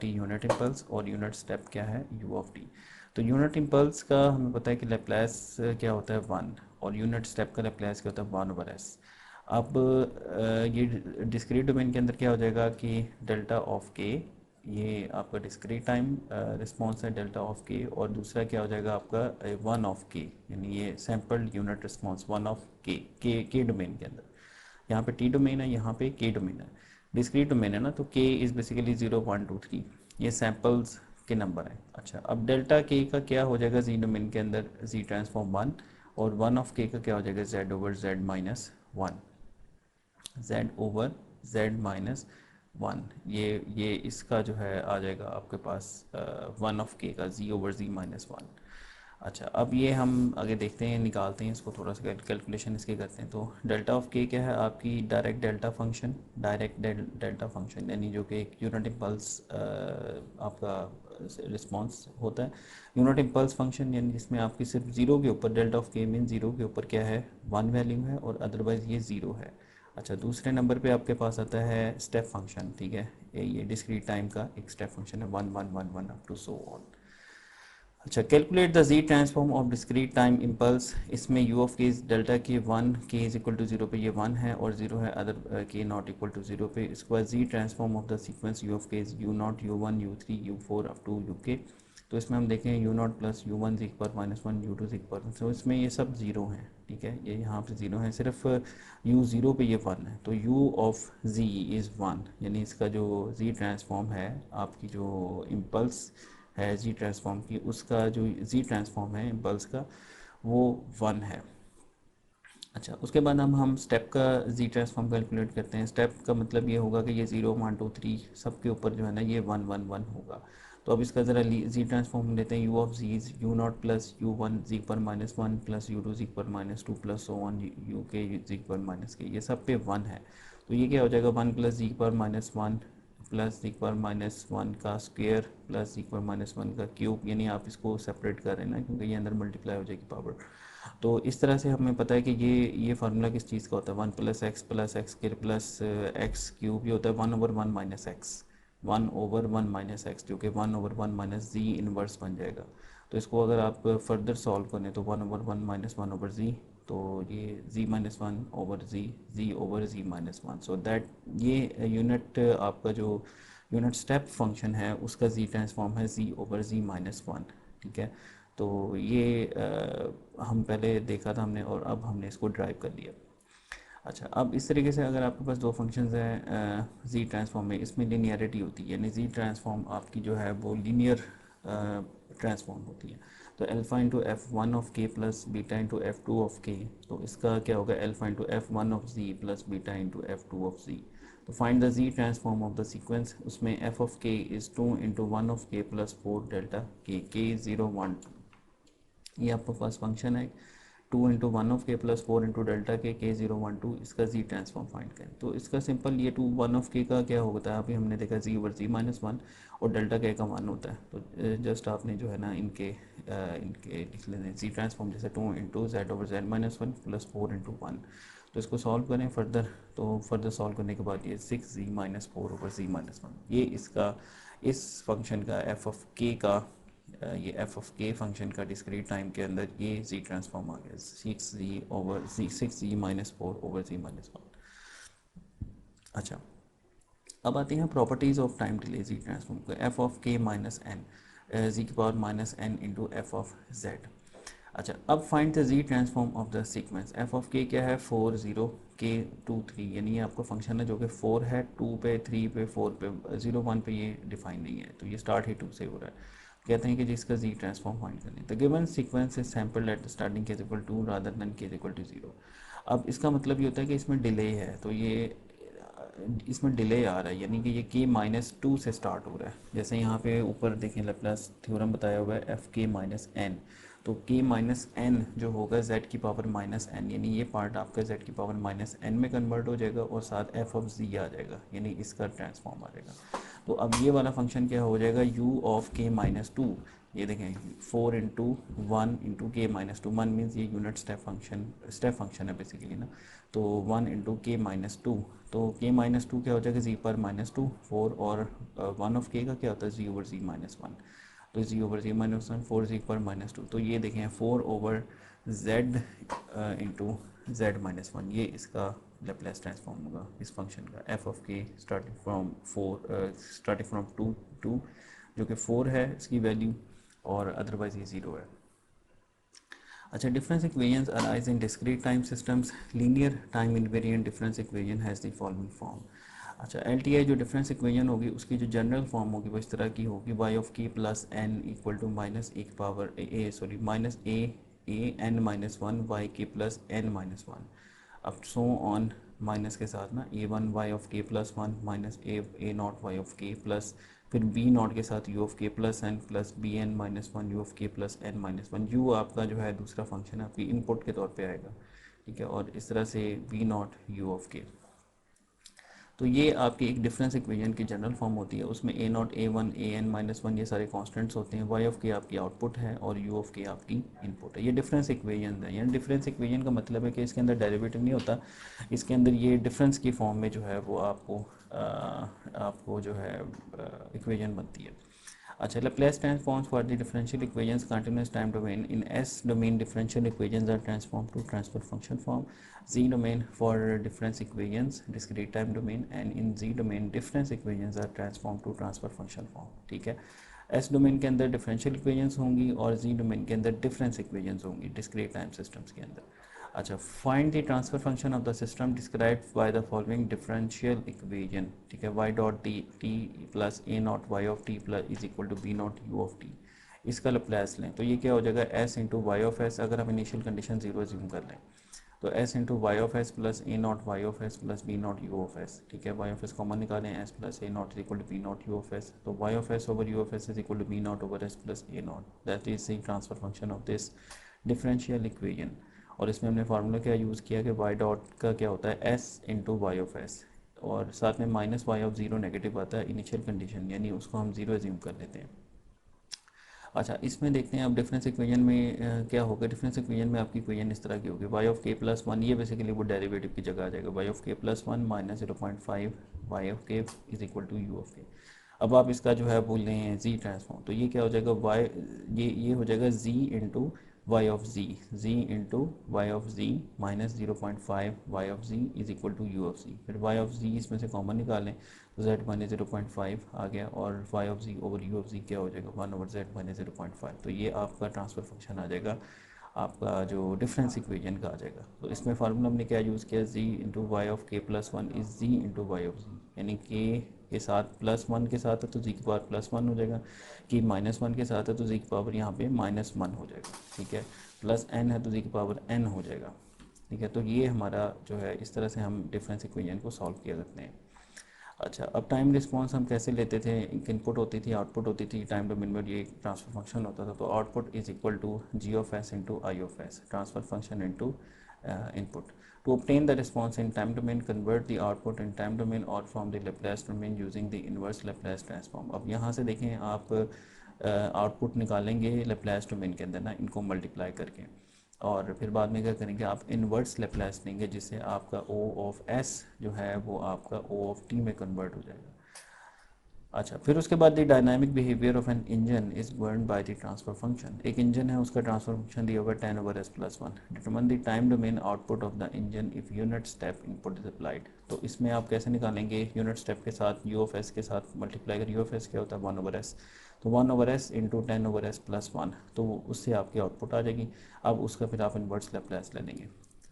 T unit impulse और unit step क्या है यू ऑफ टी। तो यूनिट इम्पल्स का हमें पता है कि लैप्लास क्या होता है 1 और यूनिट स्टेप का लैप्लास क्या होता है 1/s। अब ये डिस्क्रीट डोमेन के अंदर क्या हो जाएगा कि डेल्टा ऑफ के, ये आपका डिस्क्रीट टाइम रिस्पॉन्स है डेल्टा ऑफ के, और दूसरा क्या हो जाएगा आपका 1 ऑफ के, यानी ये सैम्पल यूनिट रिस्पॉन्स 1 ऑफ के डोमेन के अंदर। यहाँ पे टी डोमेन है, यहाँ पे के डोमेन है, डिस्क्रीट डोमेन है ना, तो के इज़ बेसिकली 0.23, ये सैम्पल्स के नंबर है। अच्छा, अब डेल्टा के का क्या हो जाएगा जी डोमेन के अंदर, जी ट्रांसफॉर्म 1, और 1 ऑफ के का क्या हो जाएगा z/z-1, z/z-1, ये इसका जो है आ जाएगा आपके पास 1 ऑफ के का z/z-1। अच्छा, अब ये हम आगे देखते हैं, निकालते हैं इसको, थोड़ा सा कैलकुलेशन इसके करते हैं। तो डेल्टा ऑफ के क्या है आपकी direct delta function, delta function यानी जो कि एक यूनिट इम्पल्स आपका रिस्पांस होता है। यूनिट इम्पल्स फंक्शन यानी जिसमें आपकी सिर्फ ज़ीरो के ऊपर, डेल्टा ऑफ के मीन ज़ीरो के ऊपर क्या है 1 वैल्यू है और अदरवाइज़ ये ज़ीरो है। अच्छा, दूसरे नंबर पे आपके पास आता है स्टेप फंक्शन, ठीक है, ये डिस्क्रीट टाइम का एक स्टेप फंक्शन है 1 1 1 1 अप टू सो ऑन। अच्छा, calculate the ji transform of discrete time impulse, इसमें U of k delta k 1 के इज इक्वल टू 0 पे ये 1 है और 0 है, अदर के नॉट इक्वल टू 0 पे। इसके बाद Z transform of the sequence U of K U naught u1 u3 u4 up to uk। तो इसमें हम देखें यू नॉट प्लस u1 ज़िक पर -1 u2 ज़िक पर, तो इसमें ये सब ज़ीरो हैं, ठीक है, ये यहाँ पे ज़ीरो है, सिर्फ u0 पे ये 1 है, तो u ऑफ z इज़ 1, यानी इसका जो जी ट्रांसफॉर्म है आपकी जो इम्पल्स है जी ट्रांसफॉर्म की, उसका जो जी ट्रांसफॉर्म है इम्पल्स का वो 1 है। अच्छा, उसके बाद हम स्टेप का जी ट्रांसफॉर्म कैलकुलेट करते हैं। स्टेप का मतलब ये होगा कि ये 0 1 2 3 सब के ऊपर जो है ना ये 1 1 1 होगा। तो अब इसका ज़रा जी ट्रांसफॉर्म लेते हैं, U of Z's U naught plus u1 Z पर -1 प्लस u2 जी पर -2 प्लस सो वन यू के जी पर -k, ये सब पे 1 है। तो ये क्या हो जाएगा 1 प्लस जी पर -1 प्लस जी पर -1 का स्क्वेयर प्लस जी पर -1 का क्यूब, यानी आप इसको सेपरेट कर रहे हैं ना क्योंकि ये अंदर मल्टीप्लाई हो जाएगी पावर। तो इस तरह से हमें पता है कि ये फार्मूला किस चीज़ का होता है, 1 प्लस एक्स के प्लस एक्स क्यूब, ये होता है 1/1 माइनस एक्स, 1/1 माइनस एक्स, जो कि 1/1 माइनस जी इनवर्स बन जाएगा। तो इसको अगर आप फर्दर सॉल्व करें तो 1/1 माइनस 1/z, तो ये z-1/z, z/z-1, सो दैट ये यूनिट आपका जो यूनिट स्टेप फंक्शन है उसका जी ट्रांसफॉर्म है z/z-1, ठीक है। तो ये हम पहले देखा था हमने और अब हमने इसको ड्राइव कर लिया। अच्छा, अब इस तरीके से अगर आपके पास दो फंक्शंस हैं जी ट्रांसफॉर्म में, इसमें लीनियरिटी होती है, यानी जी ट्रांसफॉर्म आपकी जो है वो लीनियर ट्रांसफॉर्म होती है। तो अल्फ़ा इंटू f1 ऑफ के plus beta into f2 of k, तो इसका क्या होगा alpha into f1 of z plus beta into f2 of z। तो find the ji transform of the sequence, उसमें f of k is 2 into 1 of k plus 4 delta k 0 1 2, ये आपके पास function है 2 into 1 of के plus 4 into delta के 0 1 2, इसका जी transform find करें। तो इसका सिंपल ये 2 1 ऑफ के का क्या होता है, अभी हमने देखा z/z-1 और डेल्टा के का 1 होता है। तो जस्ट आपने जो है ना इनके लिख लेते हैं जी ट्रांसफॉर्म, जैसे 2 इंटू z/z-1 प्लस 4 इंटू 1। तो इसको सॉल्व करें फर्दर, तो फर्दर सॉल्व करने के बाद ये 6z-4/z-1, ये इसका इस फंक्शन का एफ ऑफ के का ये एफ ऑफ के फंक्शन का डिस्क्रीट टाइम के अंदर ये जी ट्रांसफॉर्म आ गया 6z/z-1। अच्छा, अब आते हैं properties of time delay Z transform को, F of k minus N Z की power -n into F of Z. अच्छा, अब find the ji transform of the sequence, F of k क्या है 4 0 के 2 3, यानी ये आपका फंक्शन है जो कि 4 है, 2 पे 3 पे 4 पे 0 1 पे ये डिफाइन नहीं है, तो ये स्टार्ट ही 2 से हो रहा है। कहते हैं कि जिसका जी ट्रांसफॉर्म फाइंड करनी है, the given sequence is sampled at starting k equal to rather than k equal to 0। अब इसका मतलब ये होता है कि इसमें डिले है, तो ये इसमें डिले आ रहा है, यानी कि ये k-2 से स्टार्ट हो रहा है। जैसे यहाँ पे ऊपर देखें लेप्लास थ्योरम बताया हुआ है एफ के माइनस एन, तो k-n जो होगा z की पावर -n, यानी ये पार्ट आपका z की पावर -n में कन्वर्ट हो जाएगा और साथ f ऑफ z आ जाएगा, यानी इसका ट्रांसफॉर्म आ जाएगा। तो अब ये वाला फंक्शन क्या हो जाएगा, u of k minus two, ये देखें 4 इंटू 1 इंटू के माइनस टू, 1 मीन्स ये यूनिट स्टेप फंक्शन है बेसिकली ना, तो 1 इंटू के माइनस टू, तो के माइनस टू क्या हो जाएगा, जी पर माइनस टू, 4 और 1 ऑफ के का क्या होता है, जी ओवर जी माइनस वन, तो जी ओवर जी माइनस वन, 4 जी पर माइनस टू, तो ये देखें 4 over Z into Z minus one, ये इसका लेप्लेस ट्रांसफॉर्म होगा इस फंक्शन का, एफ ऑफ के स्टार्टिंग फ्रॉम टू टू, जो कि 4 है इसकी वैल्यू, और अदरवाइज ये 0 है। अच्छा, difference equations arise in discrete time systems, linear time invariant difference equation has the following form. अच्छा, एल टी आई जो डिफरेंस इक्वेशन होगी उसकी जो जनरल फॉर्म होगी वो इस तरह की होगी, वाई ऑफ के plus N equal to minus एक पावर माइनस ए एन माइनस वन वाई के प्लस एन माइनस वन, अब सो ऑन माइनस के साथ ना, ए वन वाई ऑफ के plus one minus A naught Y of के plus, फिर बी नॉट के साथ यू ऑफ के plus N plus B N minus one U of के plus N minus one, U आपका जो है दूसरा फंक्शन आपकी इनपुट के तौर पे आएगा, ठीक है, और इस तरह से we not U of k. तो ये आपकी एक डिफरेंस इक्वेशन की जनरल फॉर्म होती है, उसमें A naught A one A N minus one ये सारे कॉन्स्टेंट्स होते हैं, वाई ऑफ के आपकी आउटपुट है और यू ऑफ के आपकी इनपुट है। ये डिफरेंस इक्वेशन है, यानी डिफरेंस इक्वेशन का मतलब है कि इसके अंदर डेरिवेटिव नहीं होता, इसके अंदर ये डिफरेंस की फॉर्म में जो है वो आपको जो है इक्वेशन बनती है। अच्छा, Laplace transforms for the differential equations continuous time domain. In S domain, differential equations are transformed to transfer function form. Z domain for difference equations, discrete time domain, and in Z domain, difference equations are transformed to transfer function form. ठीक है, S domain के अंदर differential equations होंगी और Z domain के अंदर difference equations होंगी discrete time systems के अंदर। अच्छा, find the transfer function of the system described by the following differential equation, ठीक है, Y dot T plus A naught Y of T plus is equal to B naught U of T, इसका Laplace लें तो ये क्या हो जाएगा, S into Y of S, अगर हम इनिशियल कंडीशन जीरो एज्यूम कर लें तो S into Y of S plus A naught Y of S plus B naught U of S, ठीक है, वाई ऑफ एस कॉमन निकालें, S plus A naught is equal to B naught U of S, तो Y of S over U of S is equal to B naught over S plus A naught, that is the transfer function of this differential equation. और इसमें हमने formula क्या use किया कि Y dot का क्या होता है, S into Y of S, और साथ में minus Y of zero negative आता है इनिशियल कंडीशन, यानी उसको हम ज़ीरो एज्यूम कर लेते हैं। अच्छा, इसमें देखते हैं अब डिफरेंस इक्वेशन में क्या होगा, डिफरेंस इक्वेशन में आपकी इक्वेशन इस तरह की होगी, वाई ऑफ के प्लस वन, ये बेसिकली वो डेरिवेटिव की जगह आ जाएगा, वाई ऑफ के plus one minus 0.5 Y of के is equal to U of K. अब आप इसका जो है बोल रहे हैं जी ट्रांसफॉर्म, तो ये क्या हो जाएगा, वाई ये हो जाएगा जी into Y of Z into Y of ji minus 0.5 Y of ji is equal to U of Z, फिर वाई ऑफ जी इसमें से कॉमन निकालें तो z माइनस 0.5 आ गया, और y of Z over U of जी क्या हो जाएगा, 1 ओवर z माइनस 0.5, तो ये आपका ट्रांसफर फंक्शन आ जाएगा, आपका जो डिफरेंस इक्वेशन का आ जाएगा। तो इसमें फार्मूला हमने क्या यूज़ किया, z इंटू वाई ऑफ के plus one is z into Y of Z, यानी k के साथ प्लस वन के साथ है तो z की पावर प्लस वन हो जाएगा, कि माइनस वन के साथ है तो z की पावर यहाँ पे माइनस वन हो जाएगा, ठीक है, प्लस n है तो z की पावर n हो जाएगा, ठीक है। तो ये हमारा जो है इस तरह से हम डिफरेंस इक्वेशन को सॉल्व किया करते हैं। अच्छा, अब टाइम रिस्पॉन्स हम कैसे लेते थे, एक इनपुट होती थी आउटपुट होती थी, टाइम डोमेन में ये ट्रांसफर फंक्शन होता था, तो output is equal to G of S into I of S, transfer function into input. To obtain the response in time domain, convert the output in time domain or from the Laplace domain using the inverse Laplace transform। अब यहाँ से देखें आप output निकालेंगे Laplace domain के अंदर ना, इनको मल्टीप्लाई करके, और फिर बाद में क्या करेंगे, आप इन्वर्स लेप्लेस लेंगे जिससे आपका ओ ऑफ एस जो है वो आपका ओ ऑफ टी में कन्वर्ट हो जाएगा। अच्छा, फिर उसके बाद the dynamic behaviour of an engine is govern by the transfer function, एक इंजन है उसका ट्रांसफर फंक्शन दिया हुआ 10 over S plus one, determine the time domain output of the engine if unit step input is applied. तो इसमें आप कैसे निकालेंगे, यूनिट स्टेप के साथ यू ऑफ एस के साथ मल्टीप्लाई कर, यू ऑफ एस क्या होता है 1 ओवर एस, तो 1 over S into 10 over S plus one, तो उससे आपकी आउटपुट आ जाएगी। अब उसका फिर आप इन्वर्स लेप्लेस ले लेंगे,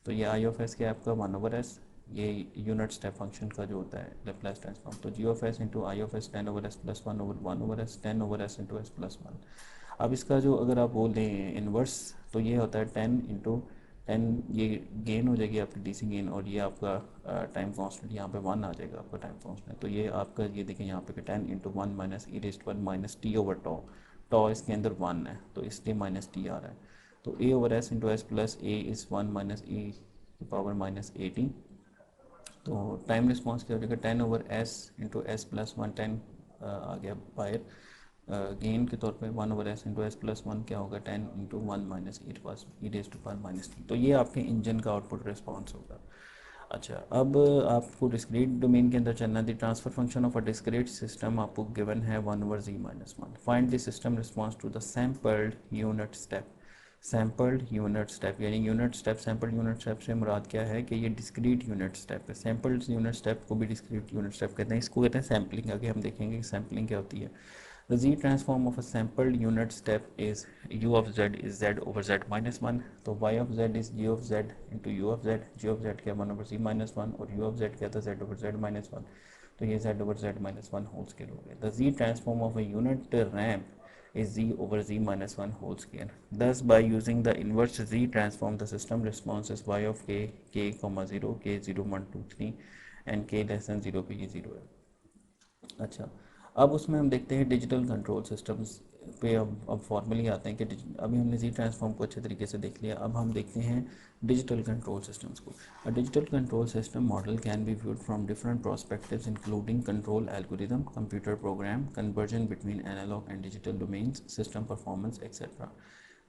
तो ये आई ऑफ एस क्या है आपका 1 ओवर एस, ये यूनिट स्टेप फंक्शन का जो होता है लेप्लेस ट्रांसफॉर्म, तो G of S into I of S 10 over S plus one over 1 over S 10 over S into S plus one. अब इसका जो अगर आप बोल दें इन्वर्स, तो ये होता है 10 इंटू 10, ये गेन हो जाएगी आपकी डीसी गेन, और ये आपका टाइम कांस्टेंट यहाँ पे 1 आ जाएगा आपका टाइम कांस्टेंट, तो ये आपका ये देखें यहाँ पे 10 into one minus E raised one minus T over tau, tau इसके अंदर 1 है तो इसलिए माइनस टी आ रहा है, तो a over S into S plus a is 1 minus e की पावर माइनस 80, तो टाइम रिस्पॉन्स क्या हो जाएगा 10 over S into S plus one, 10 आ गया बाहर गेन के तौर पे 1/s into S plus one क्या होगा 10 into one minus E raise to power minus T. तो ये आपके इंजन का आउटपुट रिस्पॉन्स होगा। अच्छा, अब आपको डिस्क्रीट डोमेन के अंदर चलना। The transfer function of a discrete system आपको गिवन है 1/z-1। Find the system response to the sampled unit step. Sampled unit step यानी unit step, sampled unit step से मुराद क्या है कि ये डिस्क्रीट यूनिट स्टेप है। सैम्पल्ड यूनिट स्टेप को भी डिस्क्रीट यूनिट स्टेप कहते हैं, इसको कहते हैं सैम्पलिंग। आगे हम देखेंगे कि सैम्पलिंग क्या होती है। The z transform of a sampled unit step is u of z is z over z minus 1. तो y of z is g of z into u of z, g of z क्या 1 over z minus 1 और u of z क्या था z over z minus 1। तो ये z over z minus 1 whole square हो गया। The z transform of a unit ramp is z over z minus 1 whole square. Thus by using the inverse z transform the system response is y of k, k comma 0, k 0 1 2 3 and k less than 0 पे ये 0 है। अच्छा, अब उसमें हम देखते हैं digital control systems पे। अब फॉर्मली आते हैं कि अभी हमने जी ट्रांसफॉर्म को अच्छे तरीके से देख लिया, अब हम देखते हैं डिजिटल कंट्रोल सिस्टम्स को। A digital control system model can be viewed from different prospectives including control algorithm, computer program, conversion between analogue and digital domains, system performance etcetera.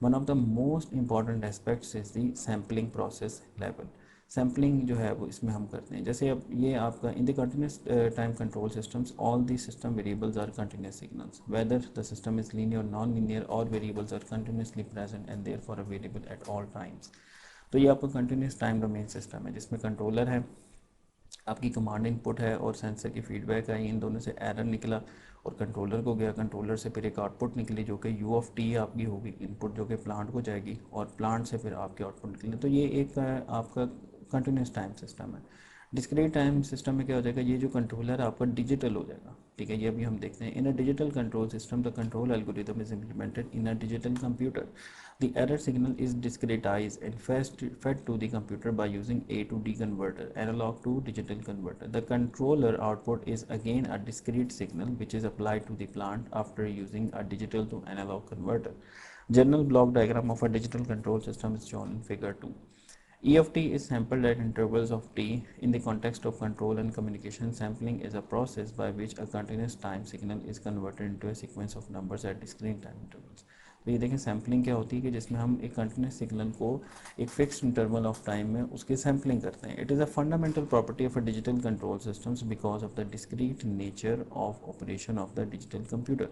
One of the most important aspects is the sampling process level. Sampling जो है वो इसमें हम करते हैं। जैसे अब ये आपका in the continuous time control systems all the system variables are continuous signals whether the system is linear non linear और variables are continuously present and therefore available at all times. तो ये आपका कंटिन्यूस टाइम डोमेन सिस्टम है जिसमें controller है, आपकी command input है और सेंसर की फीडबैक आई, इन दोनों से एरर निकला और कंट्रोलर को गया, कंट्रोलर से फिर एक आउटपुट निकली जो कि यू ऑफ टी आपकी होगी इनपुट जो कि प्लांट को जाएगी और प्लांट से फिर आपके आउटपुट निकले। तो ये एक आपका कंटिन्यूस टाइम सिस्टम है। डिस्क्रीट टाइम सिस्टम में क्या हो जाएगा, ये जो कंट्रोलर है आपका डिजिटल हो जाएगा। ठीक है, ये अभी हम देखते हैं। In a digital control system the control algorithm is implemented in a digital computer. The error signal is discretized and fed to the computer by using A to D converter, analog to digital converter. The controller output is again a discrete signal which is applied to the plant after using a digital to analog converter. General block diagram of a digital control system is shown in figure 2. E of t is sampled at intervals of t. In the context of control and communication, sampling is a process by which a continuous time signal is converted into a sequence of numbers at discrete time intervals. तो ये देखें sampling क्या होती है कि जिसमें हम एक कंटिन्यूस सिग्नल को एक फिक्स्ड इंटरवल ऑफ टाइम में उसकी सैम्पलिंग करते हैं। It is a fundamental property of a digital control systems because of the discrete nature of operation of the digital computer.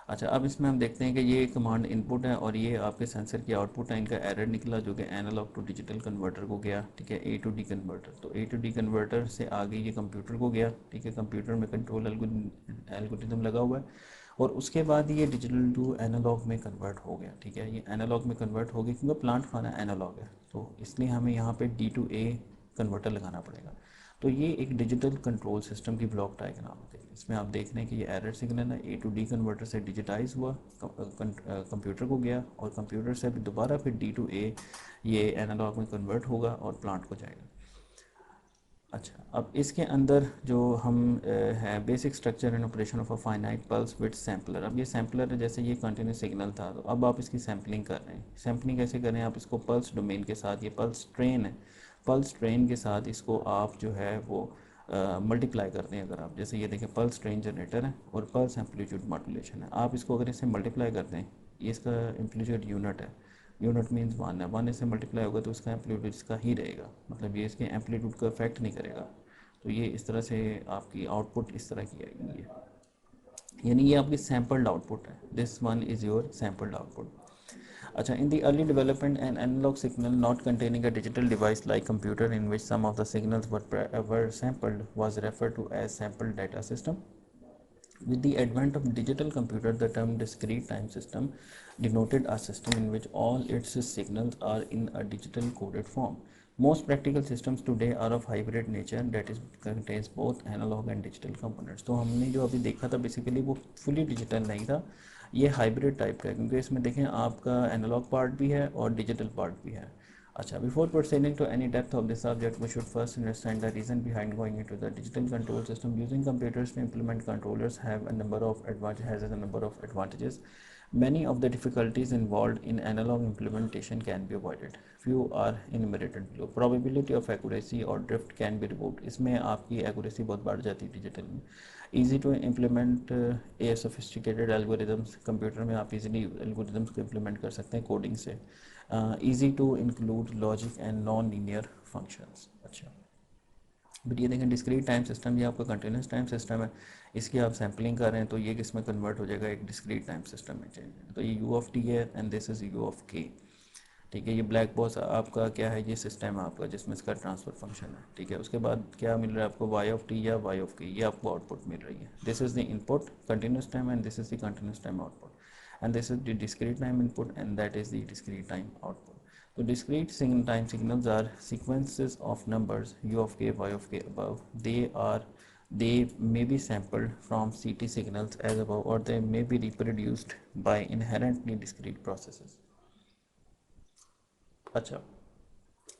अच्छा, अब इसमें हम देखते हैं कि ये कमांड इनपुट है और ये आपके सेंसर की आउटपुट है। इनका एरर निकला जो कि एनालॉग टू डिजिटल कन्वर्टर को गया। ठीक है, ए टू डी कन्वर्टर। तो ए टू डी कन्वर्टर से आगे ये कंप्यूटर को गया। ठीक है, कंप्यूटर में कंट्रोल एल्गोरिथम लगा हुआ है और उसके बाद ये डिजिटल टू एनालॉग में कन्वर्ट हो गया। ठीक है, ये एनालॉग में कन्वर्ट हो गया क्योंकि प्लांट खाना एनालॉग है, तो इसलिए हमें यहाँ पे डी टू ए कन्वर्टर लगाना पड़ेगा। तो ये एक डिजिटल कंट्रोल सिस्टम की ब्लॉक डायग्राम है। इसमें आप देख रहे हैं कि ये एरर सिग्नल है, ए टू डी कन्वर्टर से डिजिटाइज हुआ, कंप्यूटर को गया और कंप्यूटर से भी दोबारा फिर डी टू ए ये एनालॉग में कन्वर्ट होगा और प्लांट को जाएगा। अच्छा, अब इसके अंदर जो हम है basic structure and operation of a finite pulse with sampler. अब ये सैम्पलर है, जैसे ये कंटिन्यूस सिग्नल था तो अब आप इसकी सैम्पलिंग कर रहे हैं। सैम्पलिंग कैसे करें, आप इसको पल्स डोमेन के साथ, ये पल्स ट्रेन है, पल्स ट्रेन के साथ इसको आप जो है वो मल्टीप्लाई करते हैं। अगर आप जैसे ये देखें पल्स ट्रेन जनरेटर है और पल्स एम्पलीट्यूड मॉड्यूलेशन है, आप इसको अगर इससे मल्टीप्लाई करते हैं, ये इसका एम्पलीट्यूड यूनिट है, यूनिट मीन्स वन है, वन इससे मल्टीप्लाई होगा तो उसका एम्पलीट्यूड इसका ही रहेगा, मतलब ये इसके एम्पलीट्यूड का इफेक्ट नहीं करेगा। तो ये इस तरह से आपकी आउटपुट इस तरह की आएगी है, यानी ये आपकी सैम्पल्ड आउटपुट है। This one is your sampled output. अच्छा, in the early development an analog signal not containing a digital device like computer in which some of the signals were sampled was referred to as sampled data system. With the advent of digital computer, the term discrete time system denoted a system in which all its signals are in a digital coded form. Most practical systems today are of hybrid nature, that is contains both analog and digital components. तो हमने जो अभी देखा था basically वो fully digital नहीं था, ये हाइब्रिड टाइप का है क्योंकि इसमें देखें आपका एनालॉग पार्ट भी है और डिजिटल पार्ट भी है। अच्छा, before proceeding to any depth of this subject, we should first understand the reason behind going into the digital control system. Using computers to implement controllers have a number of advantages. Many of the difficulties involved in analog implementation can be avoided. Few are enumerated below. Probability of accuracy or drift can be removed. इसमें आपकी accuracy बहुत बढ़ जाती है digital में. Easy to implement a sophisticated algorithms. Computer में आप easily algorithms को implement कर सकते हैं कोडिंग से. Easy to include logic and non-linear functions. अच्छा, बट ये देखें डिस्क्रीट टाइम सिस्टम, ये आपका कंटिन्यूस टाइम सिस्टम है, इसकी आप सैम्पलिंग कर रहे हैं तो ये किस में कन्वर्ट हो जाएगा, एक डिस्क्रीट टाइम सिस्टम में चेंज है. तो ये यू ऑफ टी है and this is you of के. ठीक है, ये ब्लैक बॉक्स आपका क्या है, ये सिस्टम है आपका जिसमें इसका ट्रांसफर फंक्शन है. ठीक है, उसके बाद क्या मिल रहा है आपको, वाई ऑफ टी या वाई ऑफ के, ये आपको आउटपुट मिल रही है. This is the input continuous time and this is the continuous time output, and this is the discrete time input and that is the discrete time output. So discrete time signals are sequences of numbers u of k, y of k above. They may be sampled from CT signals as above, or they may be reproduced by inherently discrete processes. अच्छा,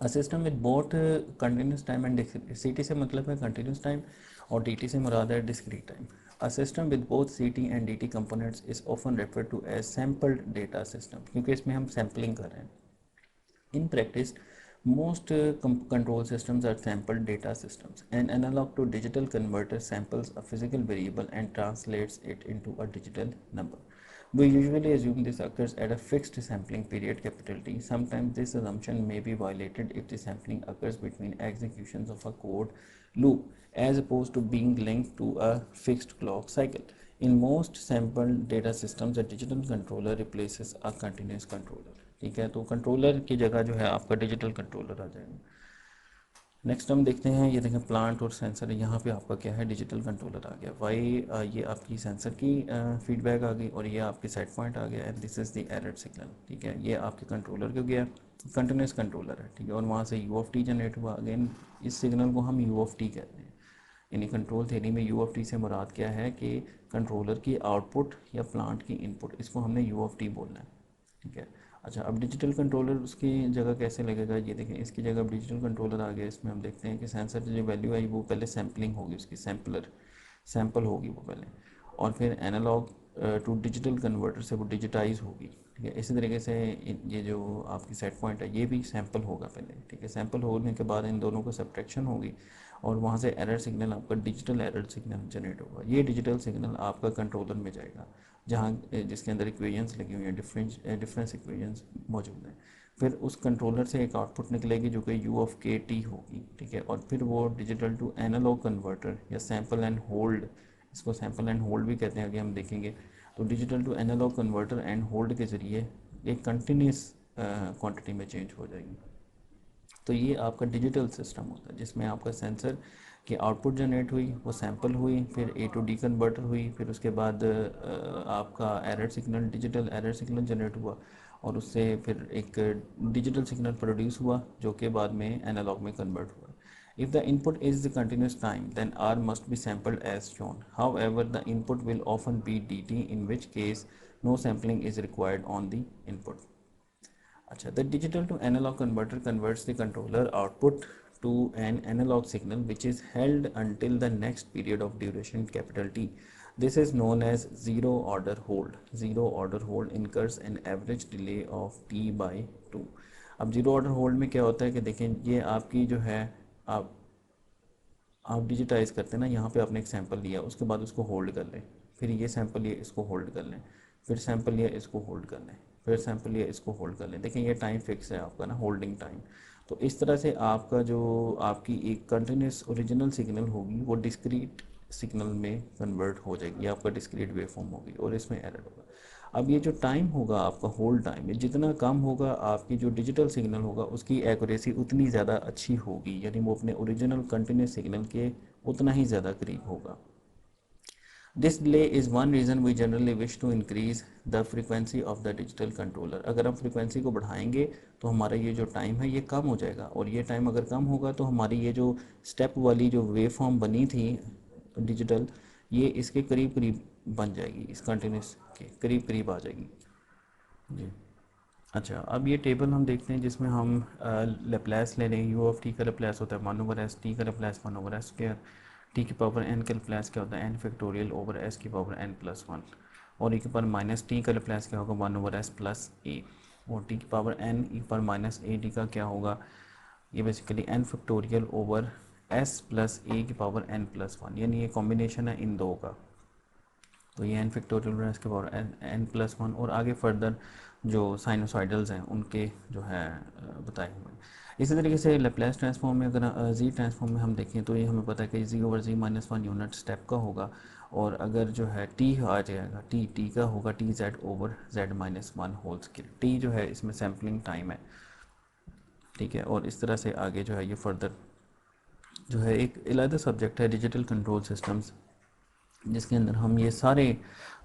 a system with both continuous time and CT से मतलब है continuous time और DT से मुराद है discrete time. A system with both CT and DT components is often referred to as sampled data system, क्योंकि इसमें हम sampling कर रहे हैं. In practice, most control systems are sampled data systems. An analog to digital converter samples a physical variable and translates it into a digital number. We usually assume this occurs at a fixed sampling period, capital T. Sometimes this assumption may be violated if the sampling occurs between executions of a code loop as opposed to being linked to a fixed clock cycle. In most sampled data systems, a digital controller replaces a continuous controller. ठीक है, तो controller की जगह जो है आपका digital controller आ जाएगा. Next हम देखते हैं, ये देखें प्लांट और सेंसर, यहाँ पे आपका क्या है, डिजिटल कंट्रोलर आ गया. वाई ये आपकी सेंसर की फीडबैक आ गई और ये आपके सेट पॉइंट आ गया and this is the error signal. ठीक है, ये आपके कंट्रोलर को गया, कंटिन्यूस कंट्रोलर है. ठीक है, और वहाँ से यू ऑफ टी जनरेट हुआ. अगेन इस सिग्नल को हम यू ऑफ टी कहते हैं. यानी कंट्रोल थ्योरी में यू ऑफ टी से मुराद क्या है कि कंट्रोलर की आउटपुट या प्लांट की इनपुट, इसको हमने यू ऑफ टी बोलना है. ठीक है. अच्छा, अब डिजिटल कंट्रोलर उसकी जगह कैसे लगेगा, ये देखें इसकी जगह अब डिजिटल कंट्रोलर आ गया. इसमें हम देखते हैं कि सेंसर जो वैल्यू आई वो पहले सैम्पलिंग होगी, उसकी सैम्पल होगी वो पहले, और फिर एनालॉग टू डिजिटल कन्वर्टर से वो डिजिटाइज होगी. ठीक है, इसी तरीके से ये जो आपकी सेट पॉइंट है ये भी सैम्पल होगा पहले. ठीक है, सैम्पल होने के बाद इन दोनों को सब्ट्रैक्शन होगी और वहाँ से एरर सिग्नल आपका डिजिटल एरर सिग्नल जनरेट होगा. ये डिजिटल सिग्नल आपका कंट्रोलर में जाएगा जहाँ जिसके अंदर इक्वेशंस लगी हुई हैं, डिफरेंस इक्वेशंस मौजूद हैं. फिर उस कंट्रोलर से एक आउटपुट निकलेगी जो कि यू ऑफ के टी होगी. ठीक है, और फिर वो डिजिटल टू एनालॉग कन्वर्टर या सैम्पल एंड होल्ड, इसको सैम्पल एंड होल्ड भी कहते हैं, आगे हम देखेंगे. तो digital to analogue converter and hold के ज़रिए एक कंटिन्यूस क्वांटिटी में चेंज हो जाएगी. तो ये आपका डिजिटल सिस्टम होता है जिसमें आपका सेंसर की आउटपुट जनरेट हुई, वो सैंपल हुई, फिर ए टू डी कन्वर्टर हुई, फिर उसके बाद आपका error signal, digital error signal generate हुआ और उससे फिर एक डिजिटल सिग्नल प्रोड्यूस हुआ जो कि बाद में एनालॉग में कन्वर्ट हुआ. If the input is the continuous time, then R must be sampled as shown. However, the input will often be dt, in which case no sampling is required on the input. अच्छा, the digital to analog converter converts the controller output to an analog signal which is held until the next period of duration, capital T. This is known as zero order hold. Zero order hold incurs an average delay of t by 2. अब zero order hold में क्या होता है कि देखें ये आपकी जो है आप डिजिटाइज करते हैं ना, यहाँ पे आपने एक सैंपल लिया, उसके बाद उसको होल्ड कर लें, फिर ये सैंपल लिया इसको होल्ड कर लें, फिर सैंपल लिया इसको होल्ड कर लें, फिर सैंपल लिया इसको होल्ड कर लें. देखें ये टाइम फिक्स है आपका ना, होल्डिंग टाइम. तो इस तरह से आपका जो आपकी एक कंटिन्यूस ओरिजिनल सिग्नल होगी वो डिस्क्रीट सिग्नल में कन्वर्ट हो जाएगी, आपका डिस्क्रीट वेव फॉर्म होगी और इसमें एरर होगा. अब ये जो टाइम होगा आपका होल्ड टाइम, ये जितना कम होगा आपकी जो डिजिटल सिग्नल होगा उसकी एक्यूरेसी उतनी ज़्यादा अच्छी होगी, यानी वो अपने ओरिजिनल कंटिन्यूस सिग्नल के उतना ही ज़्यादा करीब होगा. This delay is one reason we generally wish to increase the frequency of the digital controller. अगर हम फ्रीक्वेंसी को बढ़ाएंगे तो हमारा ये जो टाइम है ये कम हो जाएगा, और ये टाइम अगर कम होगा तो हमारी ये जो स्टेप वाली जो वेव फॉर्म बनी थी डिजिटल, ये इसके करीब करीब बन जाएगी, इस कंटिन्यूस के करीब करीब आ जाएगी जी. अच्छा, अब ये टेबल हम देखते हैं जिसमें हम लेप्लेस ले रहे हैं. यू ऑफ टी का लेप्लेस होता है 1/s, टी का लेप्लेस 1/s². टी की पावर एन का लैप्लास क्या होता है, एन फैक्टोरियल ओवर एस की पावर एन प्लस वन, और ई के पावर माइनस टी का लैप्लास क्या होगा, वन ओवर एस प्लस ए, और टी की पावर एन ई की पावर माइनस ए टी का क्या होगा, ये basically n factorial over S plus a की पावर एन प्लस वन, यानी ये कॉम्बिनेशन है इन दो का। तो ये एन फैक्टोरियल एस के पावर एन प्लस वन, और आगे फर्दर जो साइनोसाइडल्स हैं उनके जो है बताए हुए हैं। इसी तरीके से लेप्लेस ट्रांसफॉर्म में अगर जी ट्रांसफॉर्म में हम देखें तो ये हमें पता है कि जी ओवर जी माइनस वन यूनिट स्टेप का होगा, और अगर जो है टी आ जाएगा, टी का होगा T Z over Z minus one whole scale. T जो है इसमें सैम्पलिंग टाइम है, ठीक है। और इस तरह से आगे जो है ये फर्दर जो है एक अलग सब्जेक्ट है डिजिटल कंट्रोल सिस्टम्स, जिसके अंदर हम ये सारे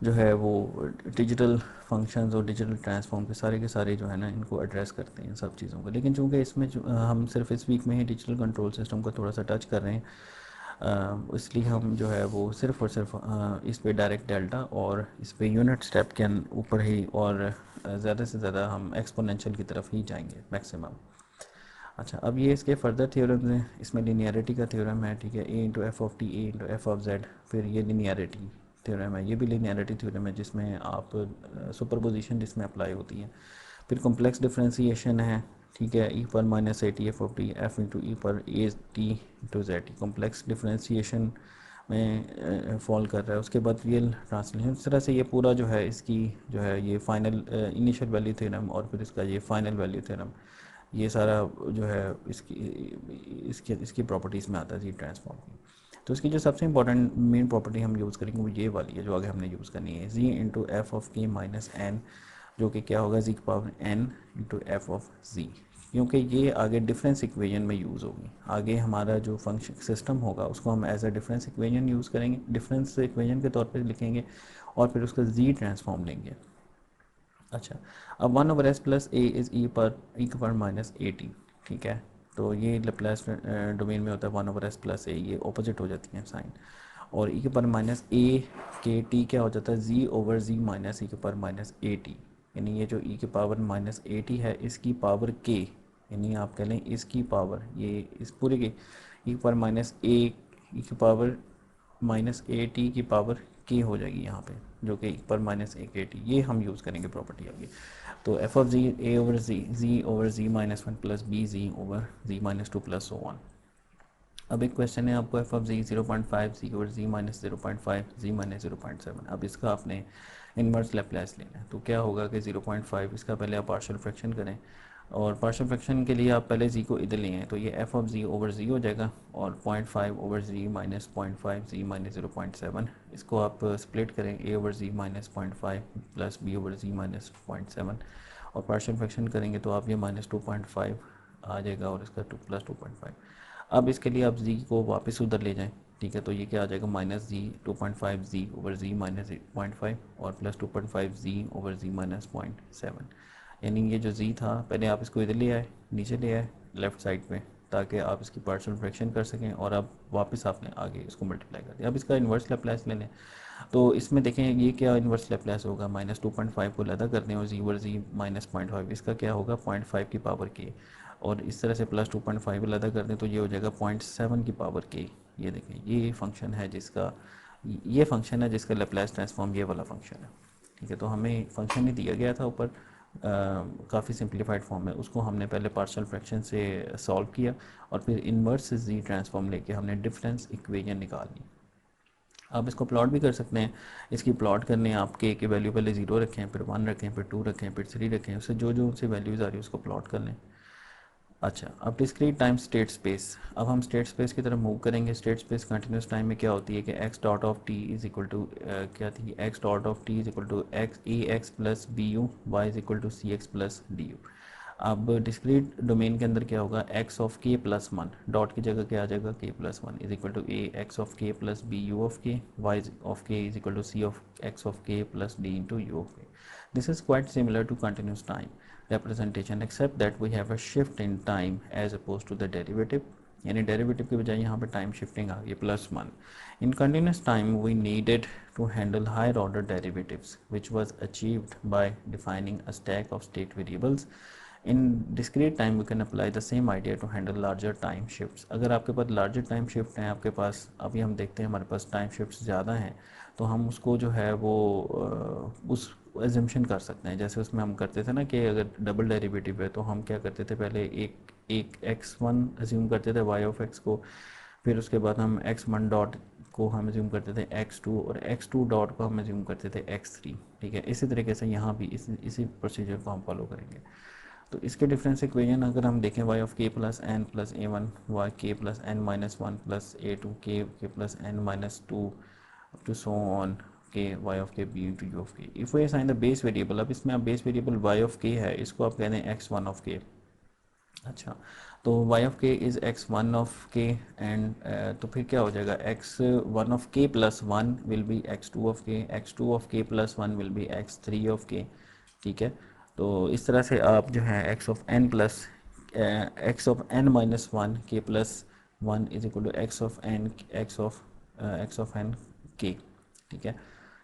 जो है वो डिजिटल फंक्शंस और डिजिटल ट्रांसफॉर्म के सारे जो है ना इनको एड्रेस करते हैं सब चीज़ों को। लेकिन चूंकि इसमें हम सिर्फ इस वीक में ही डिजिटल कंट्रोल सिस्टम को थोड़ा सा टच कर रहे हैं, इसलिए हम जो है वो सिर्फ और सिर्फ इस पे डायरेक्ट डेल्टा और इस पे यूनिट स्टेप के ऊपर ही, और ज़्यादा से ज़्यादा हम एक्सपोनेंशियल की तरफ ही जाएंगे मैक्सिमम। अच्छा, अब ये इसके फर्दर थ्योरम्स हैं, इसमें लिनियरिटी का थ्योरम है, ठीक है, a into F of t a into F of z, फिर ये लिनियरिटी थ्योरम है, ये भी लिनियरिटी थ्योरम है जिसमें आप सुपरपोजिशन जिसमें अप्लाई होती है। फिर कॉम्प्लेक्स डिफरेंशिएशन है, ठीक है, ई पर minus a t f of t f into e पर a t into z t, complex differentiation में फॉल कर रहा है। उसके बाद रियल ट्रांसलेशन, इस तरह से ये पूरा जो है इसकी जो है ये फाइनल इनिशियल वैल्यू थ्योरम और फिर इसका ये फाइनल वैल्यू थ्योरम, ये सारा जो है इसकी प्रॉपर्टीज़ में आता है जी ट्रांसफॉर्म की। तो इसकी जो सबसे इंपॉर्टेंट मेन प्रॉपर्टी हम यूज़ करेंगे वो ये वाली है जो आगे हमने यूज़ करनी है, z into F of k minus n, जो कि क्या होगा जी की power n into F of z, क्योंकि ये आगे डिफरेंस इक्वेशन में यूज़ होगी। आगे हमारा जो फंक्शन सिस्टम होगा उसको हम as a difference equation use करेंगे, डिफरेंस इक्वेशन के तौर पर लिखेंगे और फिर उसका जी ट्रांसफॉर्म लेंगे। अच्छा, अब one over S plus a is e के पावर माइनस ए टी, ठीक है। तो ये लैप्लास डोमेन में होता है वन ओवर एस प्लस ए, ये ऑपोजिट हो जाती हैं साइन, और ई के पावर माइनस ए के टी क्या हो जाता है जी ओवर जी माइनस ई के पावर माइनस ए टी, यानी ये जो ई के पावर माइनस ए टी है इसकी पावर के, यानी आप कह लें इसकी पावर ये इस पूरे के ई के पावर माइनस ए ई के पावर माइनस ए टी की पावर के हो जाएगी यहाँ पे, जो कि पर माइनस ए के टी, ये हम यूज़ करेंगे प्रॉपर्टी आगे। तो F of Z A over Z over ji minus one plus B Z over ji minus two plus so one. अब एक क्वेश्चन है आपको F of Z 0.5 Z over ji minus 0.5 Z minus 0.7, अब इसका आपने inverse Laplace लेना है। तो क्या होगा कि 0.5 इसका पहले आप पार्शियल फ्रैक्शन करें, और पार्शियल फ्रैक्शन के लिए आप पहले जी को इधर लिए हैं, तो ये एफ ऑफ जी ओवर जी हो जाएगा, और 0.5 ओवर जी माइनस 0.5 जी माइनस 0.7, इसको आप स्प्लिट करें ए ओवर जी माइनस 0.5 प्लस बी ओवर जी माइनस 0.7, और पार्शियल फ्रैक्शन करेंगे तो आप ये माइनस 2.5 आ जाएगा और इसका 2 प्लस 2.5। अब इसके लिए आप जी को वापस उधर ले जाएं, ठीक है, तो ये क्या आ जाएगा माइनस जी 2.5 जी ओवर जी माइनस 0.5 और प्लस 2.5 जी ओवर जी माइनस 0.7, यानी ये जो जी था पहले आप इसको इधर ले आए, नीचे ले आए लेफ़्ट साइड पे, ताकि आप इसकी पार्शियल फ्रैक्शन कर सकें, और अब वापस आपने आगे इसको मल्टीप्लाई कर दिया। अब इसका इन्वर्स लैप्लास ले लें, तो इसमें देखें ये क्या इन्वर्स लैप्लास होगा, माइनस 2.5 को लदा कर दें और जी ओवर जी माइनस 0.5, इसका क्या होगा 0.5 की पावर के, और इस तरह से प्लस 2.5 लदा कर दें तो ये हो जाएगा 0.7 की पावर के। ये देखें ये फंक्शन है जिसका लैप्लास ट्रांसफॉर्म ये वाला फंक्शन है, ठीक है। तो हमें फंक्शन ही दिया गया था ऊपर, काफ़ी सिंप्लीफाइड फॉर्म है, उसको हमने पहले पार्शियल फ्रैक्शन से सॉल्व किया और फिर इन्वर्स जी ट्रांसफॉर्म लेके हमने डिफरेंस इक्वेशन निकाल ली। आप इसको प्लॉट भी कर सकते हैं, इसकी प्लॉट करने आप के वैल्यू पहले 0 रखें, फिर 1 रखें, फिर 2 रखें, फिर 3 रखें, उससे जो जो उनसे वैल्यूज़ आ रही है उसको प्लॉट कर लें। अच्छा, अब डिस्क्रीट टाइम स्टेट स्पेस, अब हम स्टेट स्पेस की तरफ मूव करेंगे। स्टेट स्पेस कंटिन्यूस टाइम में क्या होती है कि X dot of T is equal to क्या थी, X dot of T is equal to X A X plus B U Y is equal to C X plus D U. अब discrete domain के अंदर क्या होगा, X of के plus one, dot की जगह क्या आ जाएगा k plus one is equal to A x of के plus B you of k Y of के is equal to c of x of के plus d into you of k. This is quite similar to continuous time representation except that we have a shift in time as opposed to the derivative, यानी derivative के बजाय यहाँ पे time shifting आ गई plus one. In continuous time we needed to handle higher order derivatives which was achieved by defining a stack of state variables in discrete time we can apply the same idea to handle larger time shifts. अगर आपके पास larger time shift हैं आपके पास, अभी हम देखते हैं हमारे पास time shifts ज़्यादा हैं, तो हम उसको जो है वो उस एजम्पशन कर सकते हैं। जैसे उसमें हम करते थे ना कि अगर डबल डेरिवेटिव है तो हम क्या करते थे, पहले एक एक x1 अज्यूम करते थे y ऑफ x को, फिर उसके बाद हम x1 डॉट को हम अज्यूम करते थे x2, और x2 डॉट को हम अज्यूम करते थे x3। ठीक है, इसी तरीके से यहाँ भी इसी प्रोसीजर को हम फॉलो करेंगे। तो इसके डिफरेंस इक्वेशन अगर हम देखें, y of k plus N plus a one, Y के plus N minus one plus A two, k plus N minus two up to so on k Y of k B into you of k. If we assign the base variable, अब इसमें आप base variable Y of के है, इसको आप कहते हैं x one of के। अच्छा, तो y ऑफ के इज़ एक्स वन ऑफ के एंड तो फिर क्या हो जाएगा, एक्स वन ऑफ के plus one will be x two of k, x two of के plus one will be x three of के। ठीक है, तो इस तरह से आप जो है x of n plus x of n minus one k plus one is equal to x of n k. ठीक है,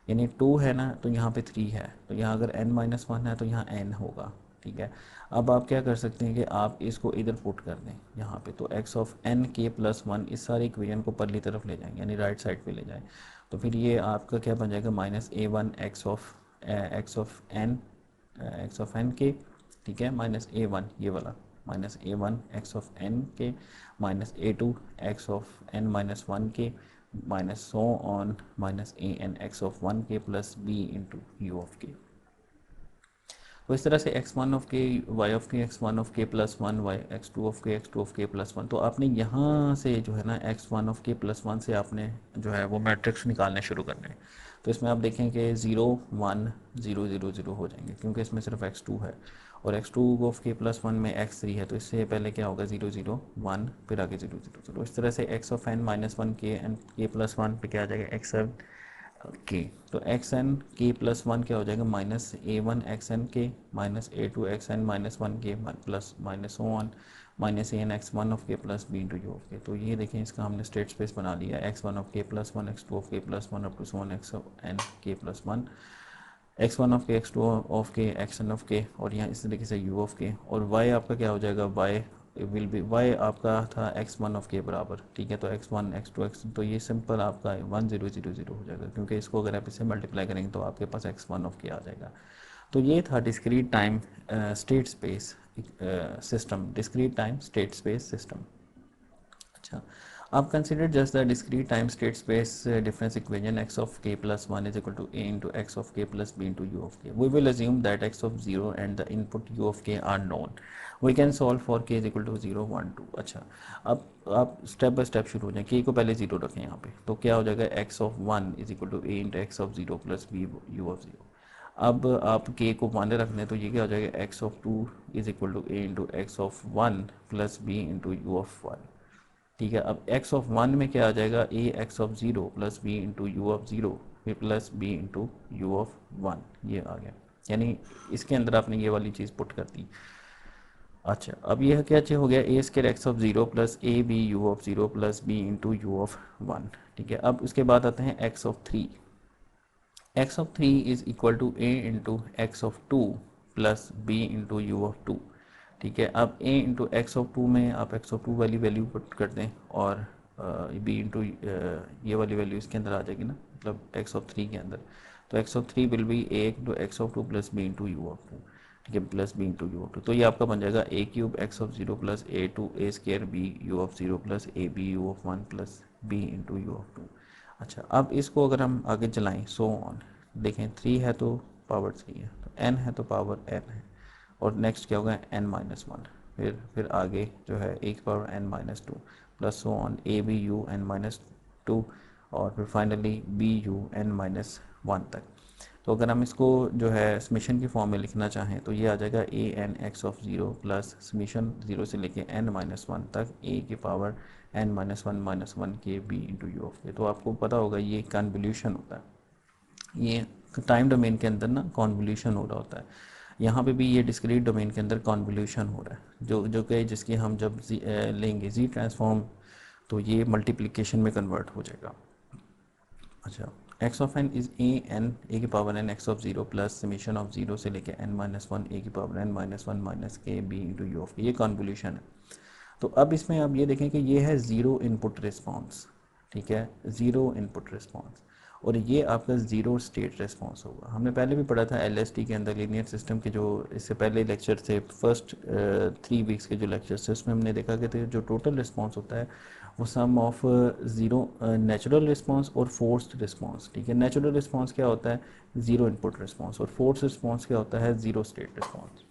यानी टू है ना तो यहाँ पे थ्री है, तो यहाँ अगर एन माइनस वन है तो यहाँ एन होगा। ठीक है, अब आप क्या कर सकते हैं कि आप इसको इधर पुट कर दें यहाँ पे, तो X of n k plus one इस सारे इक्वेशन को परली तरफ ले जाएंगे, यानी राइट साइड पे ले जाएं, तो फिर ये आपका क्या बन जाएगा, minus a one x of n k, ठीक है, माइनस ए वन ये वाला, minus a one x of n k, minus a two x of n minus one k, minus so on minus A n x of one k plus b into you of k. तो इस तरह से x one of k, Y of k, x one of के plus one, y x two of k, x two of के plus one. तो आपने यहाँ से जो है ना एक्स वन ऑफ के प्लस वन से आपने जो है वो मैट्रिक्स निकालने शुरू करने हैं। तो इसमें आप देखें कि 0 1 0 0 0 हो जाएंगे, क्योंकि इसमें सिर्फ एक्स टू है, और एक्स टू ऑफ के प्लस वन में एक्स थ्री है, तो इससे पहले क्या होगा 0 0 1, फिर आगे 0 0 0। इस तरह से x of n minus one k n k plus one पे क्या आ जाएगा, एक्स एन के। तो x n k plus one क्या हो जाएगा, minus a one x n k, minus a two x n minus one k plus minus one minus A n x one of के plus b into you of k. तो ये देखें इसका हमने state space बना लिया, x one of के plus one, x two of के plus one up to so one x n k plus one, x one of k, x two of k, x N of k, और यहाँ इस तरीके से you of k. और Y आपका क्या हो जाएगा, वाई विल बी, वाई आपका था एक्स वन ऑफ के बराबर। ठीक है, तो X one x two X, तो ये सिंपल आपका 1 0 0 0 हो जाएगा, क्योंकि इसको अगर आप इसे मल्टीप्लाई करेंगे तो आपके पास एक्स वन ऑफ के आ जाएगा। तो ये था discrete time state space system, discrete time state space system. अच्छा, अब consider just the discrete time state space difference equation x of k plus 1 is equal to a into x of k plus b into u of k. We will assume that x of 0 and the input u of k are known. We can solve for k is equal to 0 1 2. अच्छा, अब आप step by step शुरू हो जाए, k को पहले 0 रखें यहाँ पे, तो क्या हो जाएगा, x of 1 is equal to a into x of 0 plus b u of 0। अब आप k को 1 रख दें तो ये क्या हो जाएगा, x of 2 is equal to a into x of 1 plus b into u of 1। ठीक है, अब x ऑफ वन में क्या आ जाएगा, a x of zero plus b into you of zero फिर plus b into you of one, ये आ गया, यानी इसके अंदर आपने ये वाली चीज़ पुट कर दी। अच्छा, अब यह क्या चीज़ हो गया, a square x of zero plus A B you of zero plus b into you of one. ठीक है, अब उसके बाद आते हैं x of three. X of three is equal to a into x of two plus b into you of two. ठीक है, अब a into x of two में आप एक्स ऑफ टू वाली वैल्यू पुट कर दें, और b इंटू ये वाली वैल्यू इसके अंदर आ जाएगी ना, मतलब एक्स ऑफ थ्री के अंदर। तो X of three will be a into x of two plus b into you of two. ठीक है, plus b into you of two, तो ये आपका बन जाएगा a cube X of zero plus A two A square B you of zero plus A B you of one plus b into you of two. अच्छा, अब इसको अगर हम आगे चलाएँ, सो ऑन, देखें 3 है तो पावर 3 है, तो n है तो पावर n है, और नेक्स्ट क्या होगा, n माइनस वन, फिर आगे जो है एक power n minus two plus so on A B U N minus two, और फिर finally B U N minus one तक। तो अगर हम इसको जो है समीशन की फॉर्म में लिखना चाहें तो ये आ जाएगा a n x of zero plus summation zero से लेके n माइनस वन तक ए की power n minus one k B into you of k. तो आपको पता होगा ये कन्वोल्यूशन होता है, ये टाइम डोमेन के अंदर ना कन्वोल्यूशन हो रहा होता है। यहाँ पे भी ये डिस्क्रीट डोमेन के अंदर कन्वोल्यूशन हो रहा है, जो कि जिसकी हम जब लेंगे जी ट्रांसफॉर्म तो ये मल्टीप्लिकेशन में कन्वर्ट हो जाएगा। अच्छा, x of n is a n a की power n x of zero plus summation of zero से लेके एन माइनस वन ए की power n minus one minus k B into you of k, ये convolution है। तो अब इसमें आप ये देखें कि ये है ज़ीरो इनपुट रिस्पॉन्स, ठीक है, ज़ीरो इनपुट रिस्पॉन्स, और ये आपका ज़ीरो स्टेट रिस्पॉन्स होगा। हमने पहले भी पढ़ा था एलएसटी के अंदर लीनियर सिस्टम के जो इससे पहले लेक्चर थे, फर्स्ट 3 वीक्स के जो लेक्चर्स थे, उसमें हमने देखा कि जो टोटल रिस्पॉन्स होता है वो sum of zero natural response और फोर्स्ड रिस्पॉन्स, ठीक है। नेचुरल रिस्पॉन्स क्या होता है, ज़ीरो इनपुट रिस्पॉन्स, और फोर्स रिस्पॉन्स क्या होता है, ज़ीरो स्टेट रिस्पॉन्स।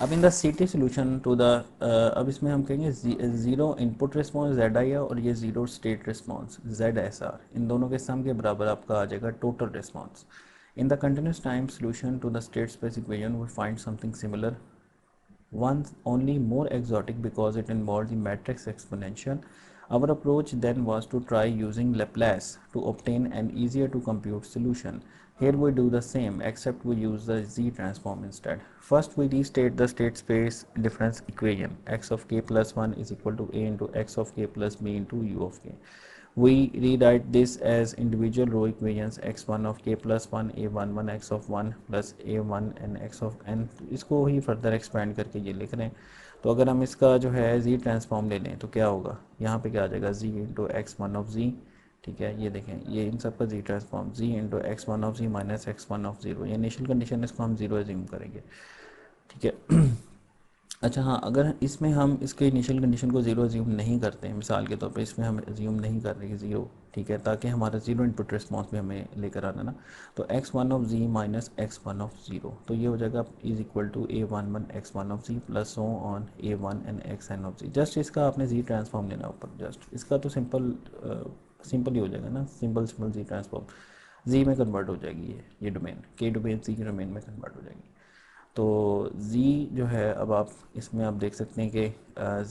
अब in the CT solution to the अब इसमें हम कहेंगे zero input response Z I है, और ये zero state response Z S R, इन दोनों के सम के बराबर आपका आ जाएगा total response. In the continuous time solution to the state space equation we find something similar, one only more exotic because it involved the matrix exponential. Our approach then was to try using Laplace to obtain an easier to compute solution. Here we do the same except we use the Z transform instead. First we restate the state space difference equation, x of k plus 1 is equal to a into x of k plus b into u of k. We rewrite this as individual row equations x1 of k plus 1 a11 x of 1 plus a1 n x of n, इसको ही further expand करके ये लिख रहे हैं। तो अगर हम इसका जो है जी ट्रांसफॉर्म ले लें तो क्या होगा, यहाँ पे क्या आ जाएगा जी into x one of z, ठीक है। ये देखें, ये इन सब का z transform z into x one of ji minus x one of zero, ये इनिशियल कंडीशन, इसको हम जीरो एज्यूम करेंगे, ठीक है। अच्छा हाँ, अगर इसमें हम इसके इनिशियल कंडीशन को ज़ीरो एज्यूम नहीं करते हैं, मिसाल के तौर पे इसमें हम एज्यूम नहीं कर रहे ज़ीरो, ठीक है, ताकि हमारा ज़ीरो इनपुट रिस्पॉन्स भी हमें लेकर आना ना, तो X one of ji minus x one of zero, तो ये हो जाएगा is equal to A one one x one of Z plus O on A one N X N of Z. Just इसका आपने जी ट्रांसफॉर्म लेना ऊपर, just इसका तो सिंपल सिंपल ही हो जाएगा ना, सिंपल सिंपल जी ट्रांसफॉर्म, जी में कन्वर्ट हो जाएगी ये डोमेन, के डोमेन सी के डोमेन में कन्वर्ट हो जाएगी। तो z जो है, अब आप इसमें आप देख सकते हैं कि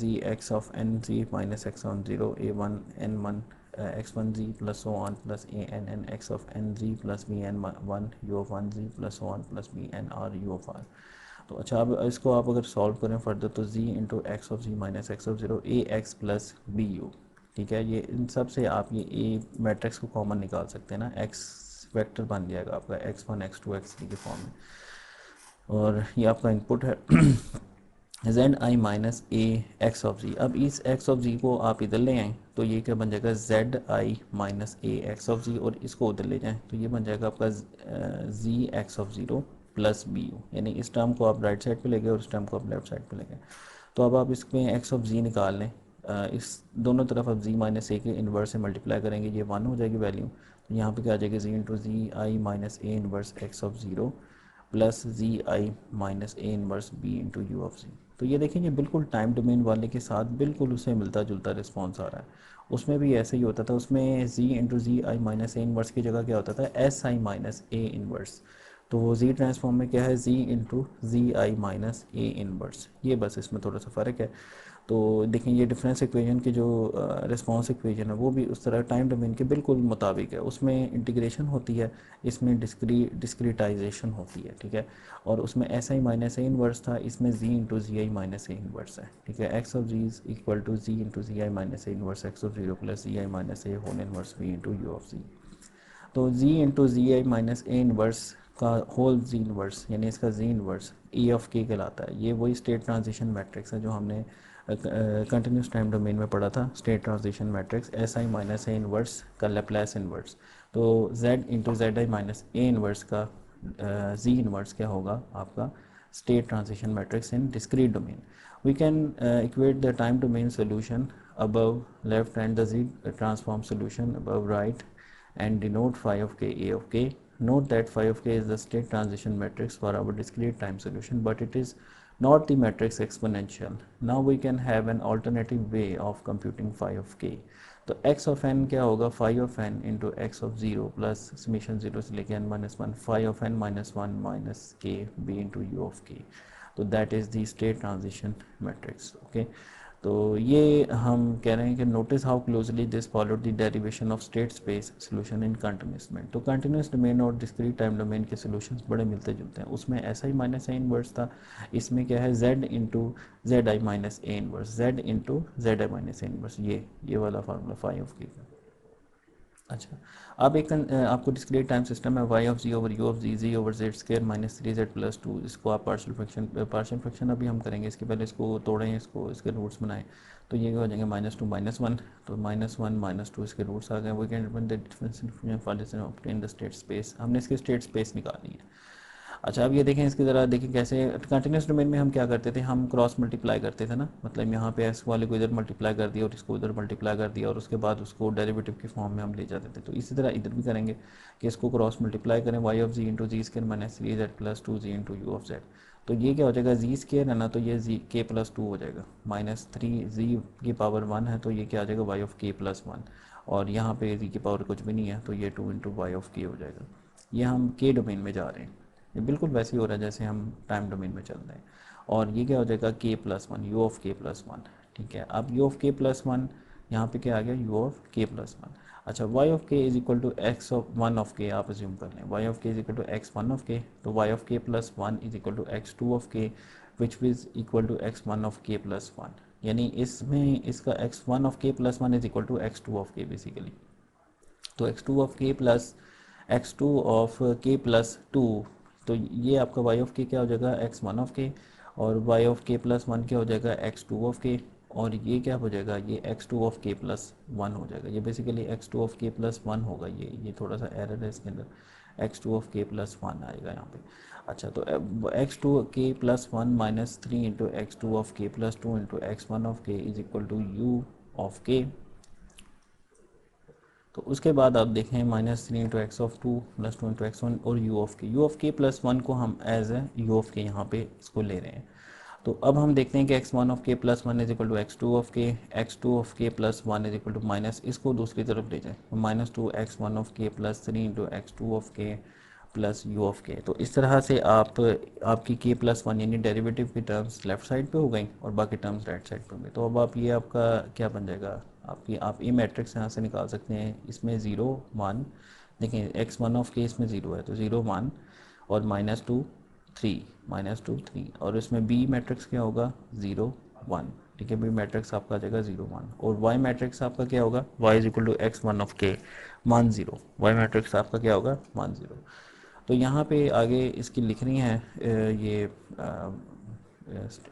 z X of N Z minus X on zero A one N one x one Z plus O one plus A N N x of N Z plus B N one U of one Z plus O one plus B N R U of R. तो अच्छा, अब इसको आप अगर solve करें further तो z into x of ji minus X of zero A X plus B U, ठीक है। ये इन सब से आप ये ए मैट्रिक्स को कॉमन निकाल सकते हैं ना, एक्स वेक्टर बन जाएगा आपका x one x two x three के फॉर्म में, और ये आपका इनपुट है z i minus a x of z. अब इस एक्स ऑफ जी को आप इधर ले आएँ तो ये क्या बन जाएगा, z i minus a x of z, और इसको उधर ले जाएँ तो ये बन जाएगा आपका z x of zero plus B u, यानी इस टर्म को आप राइट साइड पे ले गए और इस टर्म को आप लेफ्ट साइड पे ले गए। तो अब आप इसमें एक्स ऑफ जी निकाल लें, इस दोनों तरफ आप जी माइनस ए के इन्वर्स से मल्टीप्लाई करेंगे, ये वन हो जाएगी वैल्यू, तो यहाँ पे क्या आ जाएगी, z into z i minus a inverse x of zero plus z i minus A inverse B into you of z. तो ये देखें, ये बिल्कुल टाइम डोमेन वाले के साथ बिल्कुल उससे मिलता जुलता रिस्पॉन्स आ रहा है। उसमें भी ऐसे ही होता था, उसमें z into z i minus A inverse की जगह क्या होता था, s i minus A inverse. तो वो जी ट्रांसफॉर्म में क्या है, z into z i minus A inverse, ये बस इसमें थोड़ा सा फ़र्क है। तो देखें, ये डिफरेंस इक्वेशन की जो रिस्पॉन्स इक्वेशन है वो भी उस तरह टाइम डोमेन के बिल्कुल मुताबिक है, उसमें इंटीग्रेशन होती है, इसमें डिस्क्रीटाइजेशन होती है, ठीक है। और उसमें s i minus A inverse था, इसमें z into z i minus A inverse है, ठीक है। X of ji is equal to z into z i minus A inverse x of zero plus z i minus a whole inverse B into you of z. तो z into z i minus A inverse का whole z inverse, यानी इसका जी inverse E of के कहलाता है। ये वही state transition matrix है जो हमने कंटिन्यूस टाइम डोमेन में पढ़ा था, state transition matrix S i minus A inverse का लेप्लेस इनवर्स। तो z into Z i minus A inverse का जी इनवर्स क्या होगा आपका, state transition matrix in discrete domain. we can equate the time domain solution above left and the z transform solution above right and denote phi of k a of k. Note that phi of k is the state transition matrix for our discrete time solution, but it is not the matrix exponential. Now we can have an alternative way of computing phi of k. तो x of n क्या होगा, phi of n into x of zero plus summation zero से लेके n minus one phi of n minus one minus k B into you of k. तो that is the state transition matrix, okay. तो ये हम कह रहे हैं कि notice how closely this followed the derivation of state space solution in continuous domain. तो continuous domain और डिस्क्रीट टाइम डोमेन के सोल्यूशंस बड़े मिलते जुलते हैं। उसमें ऐसा ही माइनस ए इनवर्स था, इसमें क्या है, Z into Z i minus A inverse, Z into Z i minus A inverse, ये वाला फार्मूला फाई ऑफ के का। अच्छा, अब एक आपको डिस्क्रीट टाइम सिस्टम है y of z over u of z over z square minus 3z plus 2, इसको आप पार्शियल फ्रैक्शन अभी हम करेंगे, इसके पहले इसको तोड़ें, इसको इसके रूट्स बनाएं, तो ये क्या हो जाएंगे -2 -1, तो -1 -2 इसके रूट्स आ गए। We can define the difference obtain the state space, हमने इसकी स्टेट स्पेस निकालनी है। अच्छा, अब ये देखें, इसकी ज़रा देखें कैसे कंटिन्यूस डोमेन में हम क्या करते थे, हम क्रॉस मल्टीप्लाई करते थे ना, मतलब यहाँ पे एस वाले को इधर मल्टीप्लाई कर दिया और इसको इधर मल्टीप्लाई कर दिया और उसके बाद उसको डेरिवेटिव की फॉर्म में हम ले जाते थे। तो इसी तरह इधर भी करेंगे कि इसको क्रॉस मल्टीप्लाई करें, Y of Z into Z square minus 3z plus 2z into you of Z. तो ये क्या हो जाएगा, जी स्केयर है ना, तो ये जी के प्लस 2 हो जाएगा, -3 जी की पावर 1 है, तो ये क्या आ जाएगा वाई ऑफ के प्लस 1, और यहाँ पे जी की पावर कुछ भी नहीं है, तो ये 2 इंटू वाई ऑफ के हो जाएगा। ये हम के डोमेन में जा रहे हैं, ये बिल्कुल वैसे ही हो रहा है जैसे हम टाइम डोमेन में चल रहे हैं। और ये क्या हो जाएगा के प्लस 1, यू ऑफ के प्लस 1। ठीक है, अब यू ऑफ के प्लस 1 यहाँ पे क्या आ गया, यू ऑफ के प्लस 1। अच्छा, वाई ऑफ के is equal to x of 1 of k, आप अज्यूम कर लें वाई ऑफ के is equal to x 1 of k, तो वाई ऑफ के plus 1 is equal to x 2 of k which is equal to x 1 of के plus 1, यानी इसमें इसका एक्स 1 ऑफ के plus 1 is equal to x 2 of k basically. तो X 2 of के plus x 2 of के plus 2, तो ये आपका वाई ऑफ के क्या हो जाएगा, एक्स 1 ऑफ के, और वाई ऑफ के प्लस 1 क्या हो जाएगा, एक्स 2 ऑफ के, और ये क्या हो जाएगा, ये एक्स 2 ऑफ के प्लस 1 हो जाएगा। ये बेसिकली एक्स 2 ऑफ के प्लस 1 होगा, ये थोड़ा सा एरर है इसके अंदर, एक्स 2 ऑफ के प्लस 1 आएगा यहाँ पे। अच्छा, तो एक्स 2 के plus 1 minus 3 into x 2 of के प्लस 2 इंटू एक्स 1 ऑफ के is equal to U of k. तो उसके बाद आप देखें -3 into x of 2 plus 2 into X 1 और यू ऑफ के प्लस 1 को हम एज ए यू ऑफ के यहाँ पे इसको ले रहे हैं। तो अब हम देखते हैं कि एक्स 1 ऑफ के plus 1 is equal to x 2 of k, x 2 of के plus 1 is equal to minus, इसको दूसरी तरफ ले जाए, -2 एक्स 1 ऑफ के प्लस 3 इंटू एक्स 2 ऑफ के प्लस यू ऑफ के। तो इस तरह से आप आपकी के प्लस 1 यानी डेरिवेटिव की टर्म्स लेफ्ट साइड पे हो गई और बाकी टर्म्स राइट साइड पे हो गई। तो अब आप ये आपका क्या बन जाएगा, आपकी आप ये मैट्रिक्स यहाँ से निकाल सकते हैं, इसमें 0 1, देखें एक्स 1 ऑफ के इसमें 0 है, तो 0 1 और -2 3 -2 3, और इसमें बी मैट्रिक्स क्या होगा, 0 1। ठीक है, बी मैट्रिक्स आपका आ जाएगा 0 1, और वाई मैट्रिक्स आपका क्या होगा, y is equal to x 1 of k मान 0, वाई मैट्रिक्स आपका क्या होगा, मान 0। तो यहाँ पे आगे इसकी लिख रही हैं ये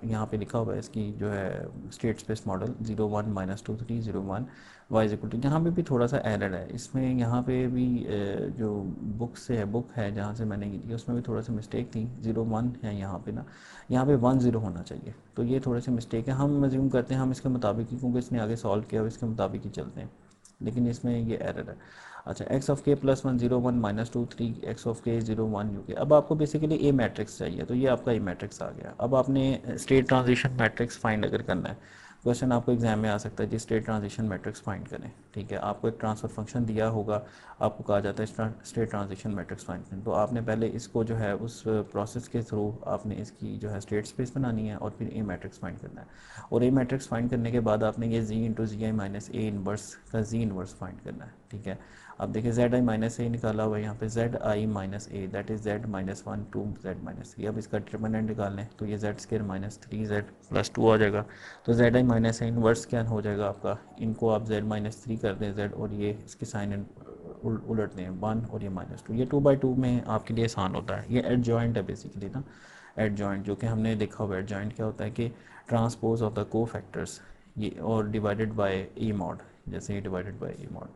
यहाँ पे लिखा हुआ है इसकी जो है state space model 0 1 -2 3 0 1 y is equal to, यहाँ पे भी थोड़ा सा एरर है इसमें, यहाँ पे भी जो बुक से है, बुक है जहाँ से मैंने की थी उसमें भी थोड़ा सा मिस्टेक थी, 0 1 है यहाँ पे ना, यहाँ पे 1 0 होना चाहिए, तो ये थोड़ी सी मिस्टेक है। हम अज्यूम करते हैं हम इसके मुताबिक ही, क्योंकि इसने आगे सॉल्व किया और इसके मुताबिक ही चलते हैं, लेकिन इसमें ये एरर है। अच्छा, एक्स ऑफ के प्लस 1 0 1 -2 3 एक्स ऑफ के 0 1 यू के। अब आपको बेसिकली ए मैट्रिक्स चाहिए, तो ये आपका ए मैट्रिक्स आ गया। अब आपने स्टेट ट्रांजिशन मैट्रिक्स फाइंड अगर करना है, क्वेश्चन आपको एग्जाम में आ सकता है जी स्टेट ट्रांजिशन मैट्रिक्स फाइंड करें। ठीक है, आपको एक ट्रांसफर फंक्शन दिया होगा, आपको कहा जाता है स्टेट ट्रांजिशन मैट्रिक्स फाइंड करें, तो आपने पहले इसको जो है उस प्रोसेस के थ्रू आपने इसकी जो है स्टेट स्पेस बनानी है और फिर ए मैट्रिक्स फाइंड करना है, और ए मैट्रिक्स फाइंड करने के बाद आपने ये z into z i minus A inverse का जी इनवर्स फाइंड करना है। ठीक है, अब देखिए जेड आई माइनस ए निकाला हुआ है यहाँ पे, Z i minus A that is Z -1 2 Z -3। अब इसका डिटरमिनेंट निकाल लें, तो ये जेड स्केयर -3 जेड प्लस 2 आ जाएगा, तो Z i minus A inverse क्या हो जाएगा आपका, इनको आप जेड -3 कर दें जेड, और ये इसके साइन उलट दें 1 और ये -2, ये 2/2 में आपके लिए आसान होता है। ये एडजॉइंट है बेसिकली ना, एडजॉइंट जो कि हमने देखा हुआ, एडजॉइंट क्या होता है कि ट्रांसपोज ऑफ द को फैक्टर्स, ये और डिवाइडेड बाय ई मॉड, जैसे ही डिवाइडेड बाय ई मॉड,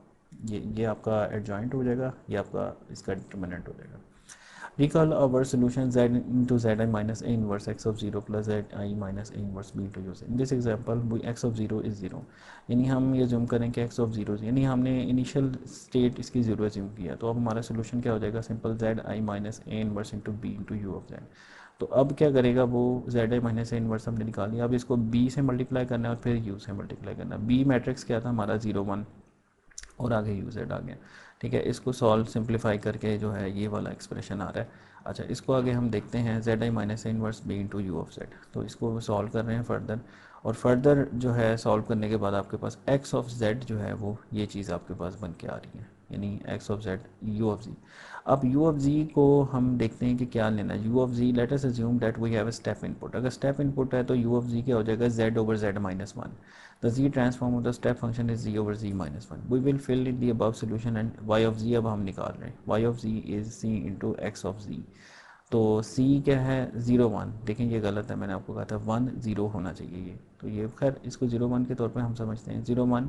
ये आपका एडजॉइंट हो जाएगा, ये आपका इसका डिटरमिनेंट हो जाएगा। Recall our solution z into zi minus a inverse x of 0 plus zi minus a inverse b to use। in this example x of 0 is 0, यानी हम ये जूम करें कि x of 0, यानी हमने इनिशियल स्टेट इसकी 0 एज्यूम किया, तो अब हमारा सोल्यूशन क्या हो जाएगा, simple zi minus a inverse into b into u of z। तो अब क्या करेगा वो, zi माइनस ए इनवर्स हमने निकाल लिया, अब इसको b से मल्टीप्लाई करना है और फिर u से मल्टीप्लाई करना है। b मैट्रिक्स क्या था हमारा 0 1 और आगे यू जेड आ गया। ठीक है, इसको सॉल्व सिंप्लीफाई करके जो है ये वाला एक्सप्रेशन आ रहा है। अच्छा, इसको आगे हम देखते हैं z i minus A inverse B into you of Z, तो इसको सॉल्व कर रहे हैं फर्दर, और फर्दर जो है सॉल्व करने के बाद आपके पास एक्स ऑफ जेड जो है वो ये चीज़ आपके पास बन के आ रही है। यानी x of z u of z. अब यू ऑफ जी को हम देखते हैं कि क्या लेना है। U of z, let us assume that we have a step input. अगर स्टेप इनपुट है तो यू ऑफ जी क्या हो जाएगा, z over Z minus one. The ji transform of the step function is z over ji minus one. We will fill in the above solution and y of z अब हम निकाल रहे हैं। Y of ji is c into x of z. तो सी क्या है, zero one. देखें ये गलत है, मैंने आपको कहा था वन ज़ीरो होना चाहिए ये, तो ये खैर इसको ज़ीरो वन के तौर पे हम समझते हैं, ज़ीरो वन।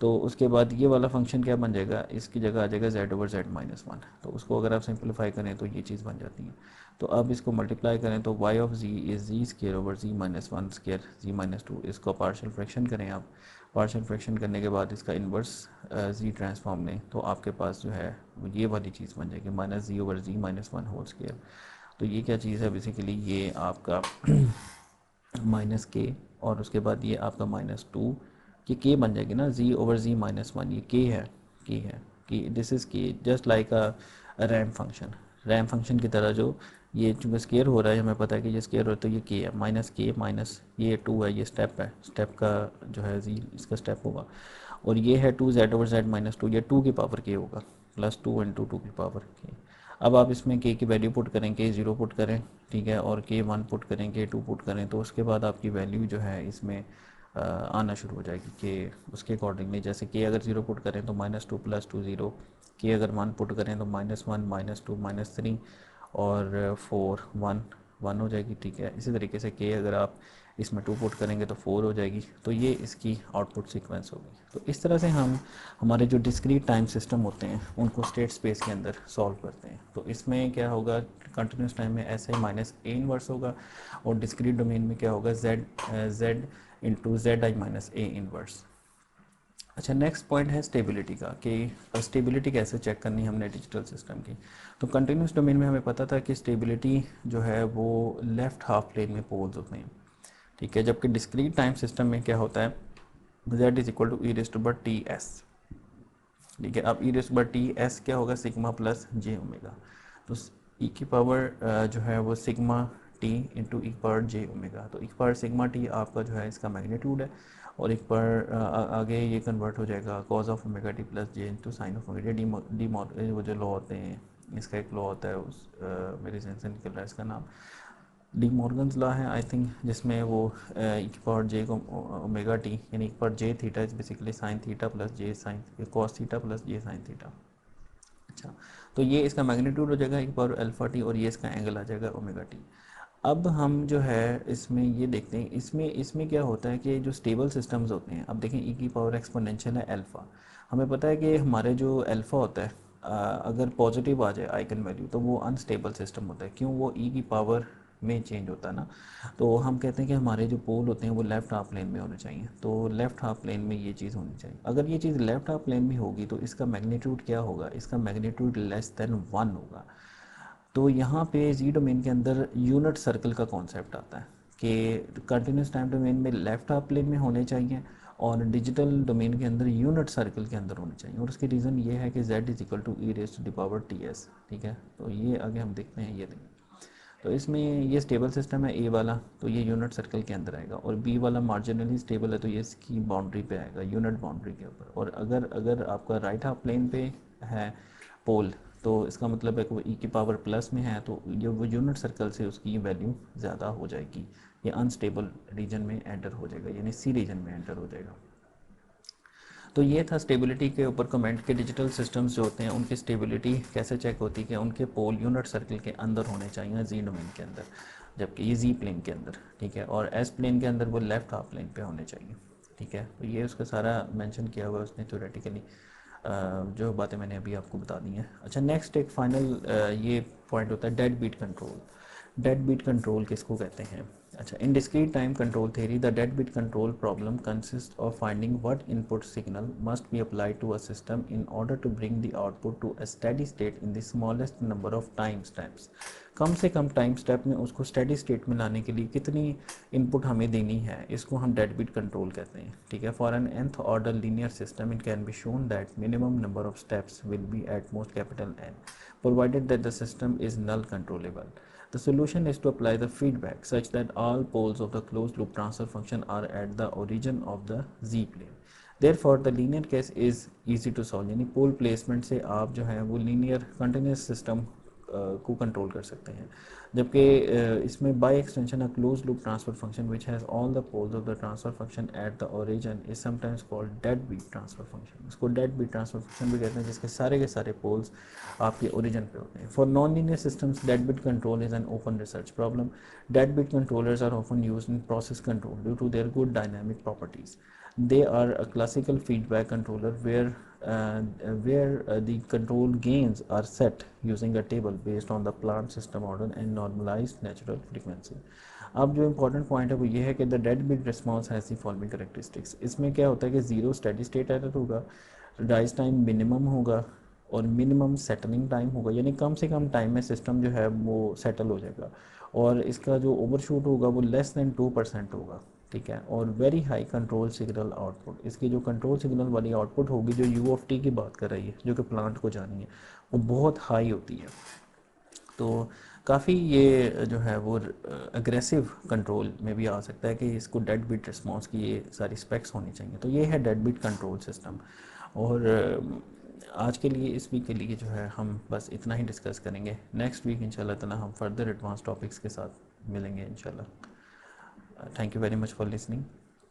तो उसके बाद ये वाला फंक्शन क्या बन जाएगा, इसकी जगह आ जाएगा z over Z minus one. तो उसको अगर आप सिंप्लीफाई करें तो ये चीज़ बन जाती है। तो अब इसको मल्टीप्लाई करें तो Y of g is g square over ji minus one square g minus two. इसको पार्शियल फ्रैक्शन करें आप, पार्शियल फ्रैक्शन करने के बाद इसका इन्वर्स जी ट्रांसफॉर्म लें तो आपके पास जो है ये वाली चीज़ बन जाएगी, माइनस जी ओवर जी माइनस वन होल स्केयर। तो ये क्या चीज़ है बेसिकली, ये आपका माइनस के, और उसके बाद ये आपका माइनस टू, ये के बन जाएगी ना, जी ओवर जी माइनस वन, ये के है, के है कि दिस इज़ के जस्ट लाइक अ रैम फंक्शन। रैम फंक्शन की तरह जो ये चूँकि स्केयर हो रहा है, हमें पता है कि ये स्केयर हो रहा है, तो ये के है, माइनस के माइनस ये टू है, ये स्टेप है, स्टेप का जो है जी इसका स्टेप होगा। और ये है two z over Z minus two, ये टू की पावर के होगा, प्लस टू इंटू टू की पावर के। अब आप इसमें के की वैल्यू पुट करें, के ज़ीरो पुट करें, ठीक है, और के वन पुट करें, के टू पुट करें, तो उसके बाद आपकी वैल्यू जो है इसमें आना शुरू हो जाएगी कि उसके अकॉर्डिंगली, जैसे के अगर ज़ीरो पुट करें तो minus two plus two zero, के अगर वन पुट करें तो minus one minus two minus three और फोर वन वन हो जाएगी, ठीक है। इसी तरीके से के अगर आप इसमें टू पुट करेंगे तो फोर हो जाएगी, तो ये इसकी आउटपुट सीक्वेंस होगी। तो इस तरह से हम हमारे जो डिस्क्रीट टाइम सिस्टम होते हैं उनको स्टेट स्पेस के अंदर सॉल्व करते हैं। तो इसमें क्या होगा, कंटिन्यूस टाइम में ऐसे माइनस ए इनवर्स होगा, और डिस्क्रीट डोमेन में क्या होगा, Z Z into Z i minus A inverse. अच्छा, नेक्स्ट पॉइंट है स्टेबिलिटी का, कि स्टेबिलिटी कैसे चेक करनी है हमने डिजिटल सिस्टम की। तो कंटिन्यूस डोमेन में हमें पता था कि स्टेबिलिटी जो है वो लेफ़्ट हाफ प्लेन में पोल्स होते हैं, ठीक है, जबकि डिस्क्रीट टाइम सिस्टम में क्या होता है, z is equal to e raised by t s, ठीक है। अब e raised by t s क्या होगा, सिग्मा प्लस जे ओमेगा। तो ई की पावर जो है वो सिग्मा टी इंटू ई पावर जे ओमेगा। तो ई पावर सिग्मा टी आपका जो है इसका मैग्नीट्यूड है, और एक पर आगे ये कन्वर्ट हो जाएगा cause of omega T plus J into sine of omega D. वो जो लॉ होते हैं, इसका एक लॉ होता है, उस मेरे जहन से निकल रहा है इसका नाम, डी मॉर्गन्स लॉ है आई थिंक, जिसमें वो ई पावर जे को ओमेगा टी यानी e power j theta is basically sine theta plus j sine cos theta plus j sine theta. अच्छा, तो ये इसका मैग्नीट्यूड हो जाएगा एक पावर अल्फा टी, और ये इसका एंगल आ जाएगा ओमेगा टी। अब हम जो है इसमें ये देखते हैं, इसमें इसमें क्या होता है कि जो स्टेबल सिस्टम्स होते हैं, अब देखें ई की पावर एक्सपोनेंशियल है अल्फ़ा। हमें पता है कि हमारे जो अल्फ़ा होता है अगर पॉजिटिव आ जाए आइगन वैल्यू तो वो अनस्टेबल सिस्टम होता है। क्यों, वो ई की पावर में चेंज होता है ना। तो हम कहते हैं कि हमारे जो पोल होते हैं वो लेफ़्ट हाफ प्लेन में होने चाहिए, तो लेफ़्ट हाफ प्लेन में ये चीज़ होनी चाहिए। अगर ये चीज़ लेफ़्ट हाफ प्लेन में होगी तो इसका मैग्नीट्यूड क्या होगा, इसका मैग्नीट्यूड लेस देन वन होगा। तो यहाँ पे जी डोमेन के अंदर यूनिट सर्कल का कॉन्सेप्ट आता है कि कंटिन्यूस टाइम डोमेन में लेफ्ट हाफ प्लेन में होने चाहिए, और डिजिटल डोमेन के अंदर यूनिट सर्कल के अंदर होने चाहिए। और उसकी रीज़न ये है कि z is equal to e raise to the power t s, ठीक है। तो ये आगे हम देखते हैं, ये देखें, तो इसमें ये स्टेबल सिस्टम है ए वाला, तो ये यूनिट सर्कल के अंदर आएगा, और बी वाला मार्जिनली स्टेबल है तो ये इसकी बाउंड्री पे आएगा, यूनिट बाउंड्री के ऊपर। और अगर अगर आपका राइट हाफ प्लेन पे है पोल, तो इसका मतलब है कि वो ई की पावर प्लस में है, तो ये वो यूनिट सर्कल से उसकी वैल्यू ज़्यादा हो जाएगी, ये अनस्टेबल रीजन में एंटर हो जाएगा, यानी सी रीजन में एंटर हो जाएगा। तो ये था स्टेबिलिटी के ऊपर कमेंट के डिजिटल सिस्टम्स जो होते हैं उनकी स्टेबिलिटी कैसे चेक होती है कि उनके पोल यूनिट सर्कल के अंदर होने चाहिए जी डोमेन के अंदर, जबकि ये जी प्लेन के अंदर, ठीक है, और एस प्लेन के अंदर वो लेफ्ट हाफ प्लेन पे होने चाहिए, ठीक है। तो ये उसका सारा मेंशन किया हुआ है उसने थ्योरेटिकली, जो बातें मैंने अभी आपको बता दी हैं। अच्छा, नेक्स्ट एक फाइनल ये पॉइंट होता है dead beat control. Dead beat control किसको कहते हैं? अच्छा, in discrete time control theory, the deadbeat control problem consists of finding what input signal must be applied to a system in order to bring the output to a steady state in the smallest number of time steps. कम से कम time step में उसको steady state में लाने के लिए कितनी input हमें देनी है, इसको हम डेडबीट कंट्रोल कहते हैं, ठीक है। For n nth order linear system it can be shown that minimum number of steps will be at most capital N provided that the system is null controllable. The solution is to apply the feedback such that all poles of the closed loop transfer function are at the origin of the z plane. Therefore the linear case is easy to solve, यानी pole placement से आप जो है वो linear continuous system को control कर सकते हैं। जबकि इसमें by extension a closed loop transfer function which has all the poles of the transfer function at the origin is sometimes called dead beat transfer function. इसको डेड बीट ट्रांसफर फंक्शन भी कहते हैं, जिसके सारे के सारे पोल्स आपके origin पे होते हैं। For non linear systems dead beat control is an open research problem. Dead beat controllers are often used in process control due to their good dynamic properties. They are a classical feedback controller where the control gains are set using a table based on the plant system order and normalized natural frequency. अब जो important point है वो ये है कि the dead bit response has the following characteristics. इसमें क्या होता है कि ज़ीरो स्टेडी स्टेट एरर होगा, राइज टाइम मिनिमम होगा और मिनिमम सेटलिंग टाइम होगा, यानी कम से कम टाइम में सिस्टम जो है वो सेटल हो जाएगा। और इसका जो ओवरशूट होगा वो लेस दैन 2% होगा, ठीक है। और very high control signal output, इसकी जो कंट्रोल सिग्नल वाली आउटपुट होगी जो यू ऑफ टी की बात कर रही है, जो कि प्लांट को जानी है, वो बहुत हाई होती है। तो काफ़ी ये जो है वो अग्रेसिव कंट्रोल में भी आ सकता है कि इसको डेड बिट रिस्पॉन्स की ये सारी स्पेक्स होनी चाहिए। तो ये है डेड बिट कंट्रोल सिस्टम। और आज के लिए इस वीक के लिए जो है हम बस इतना ही डिस्कस करेंगे। नेक्स्ट वीक इंशाल्लाह ताला हम फर्दर एडवांस टॉपिक्स के साथ मिलेंगे इंशाल्लाह। Thank you very much for listening.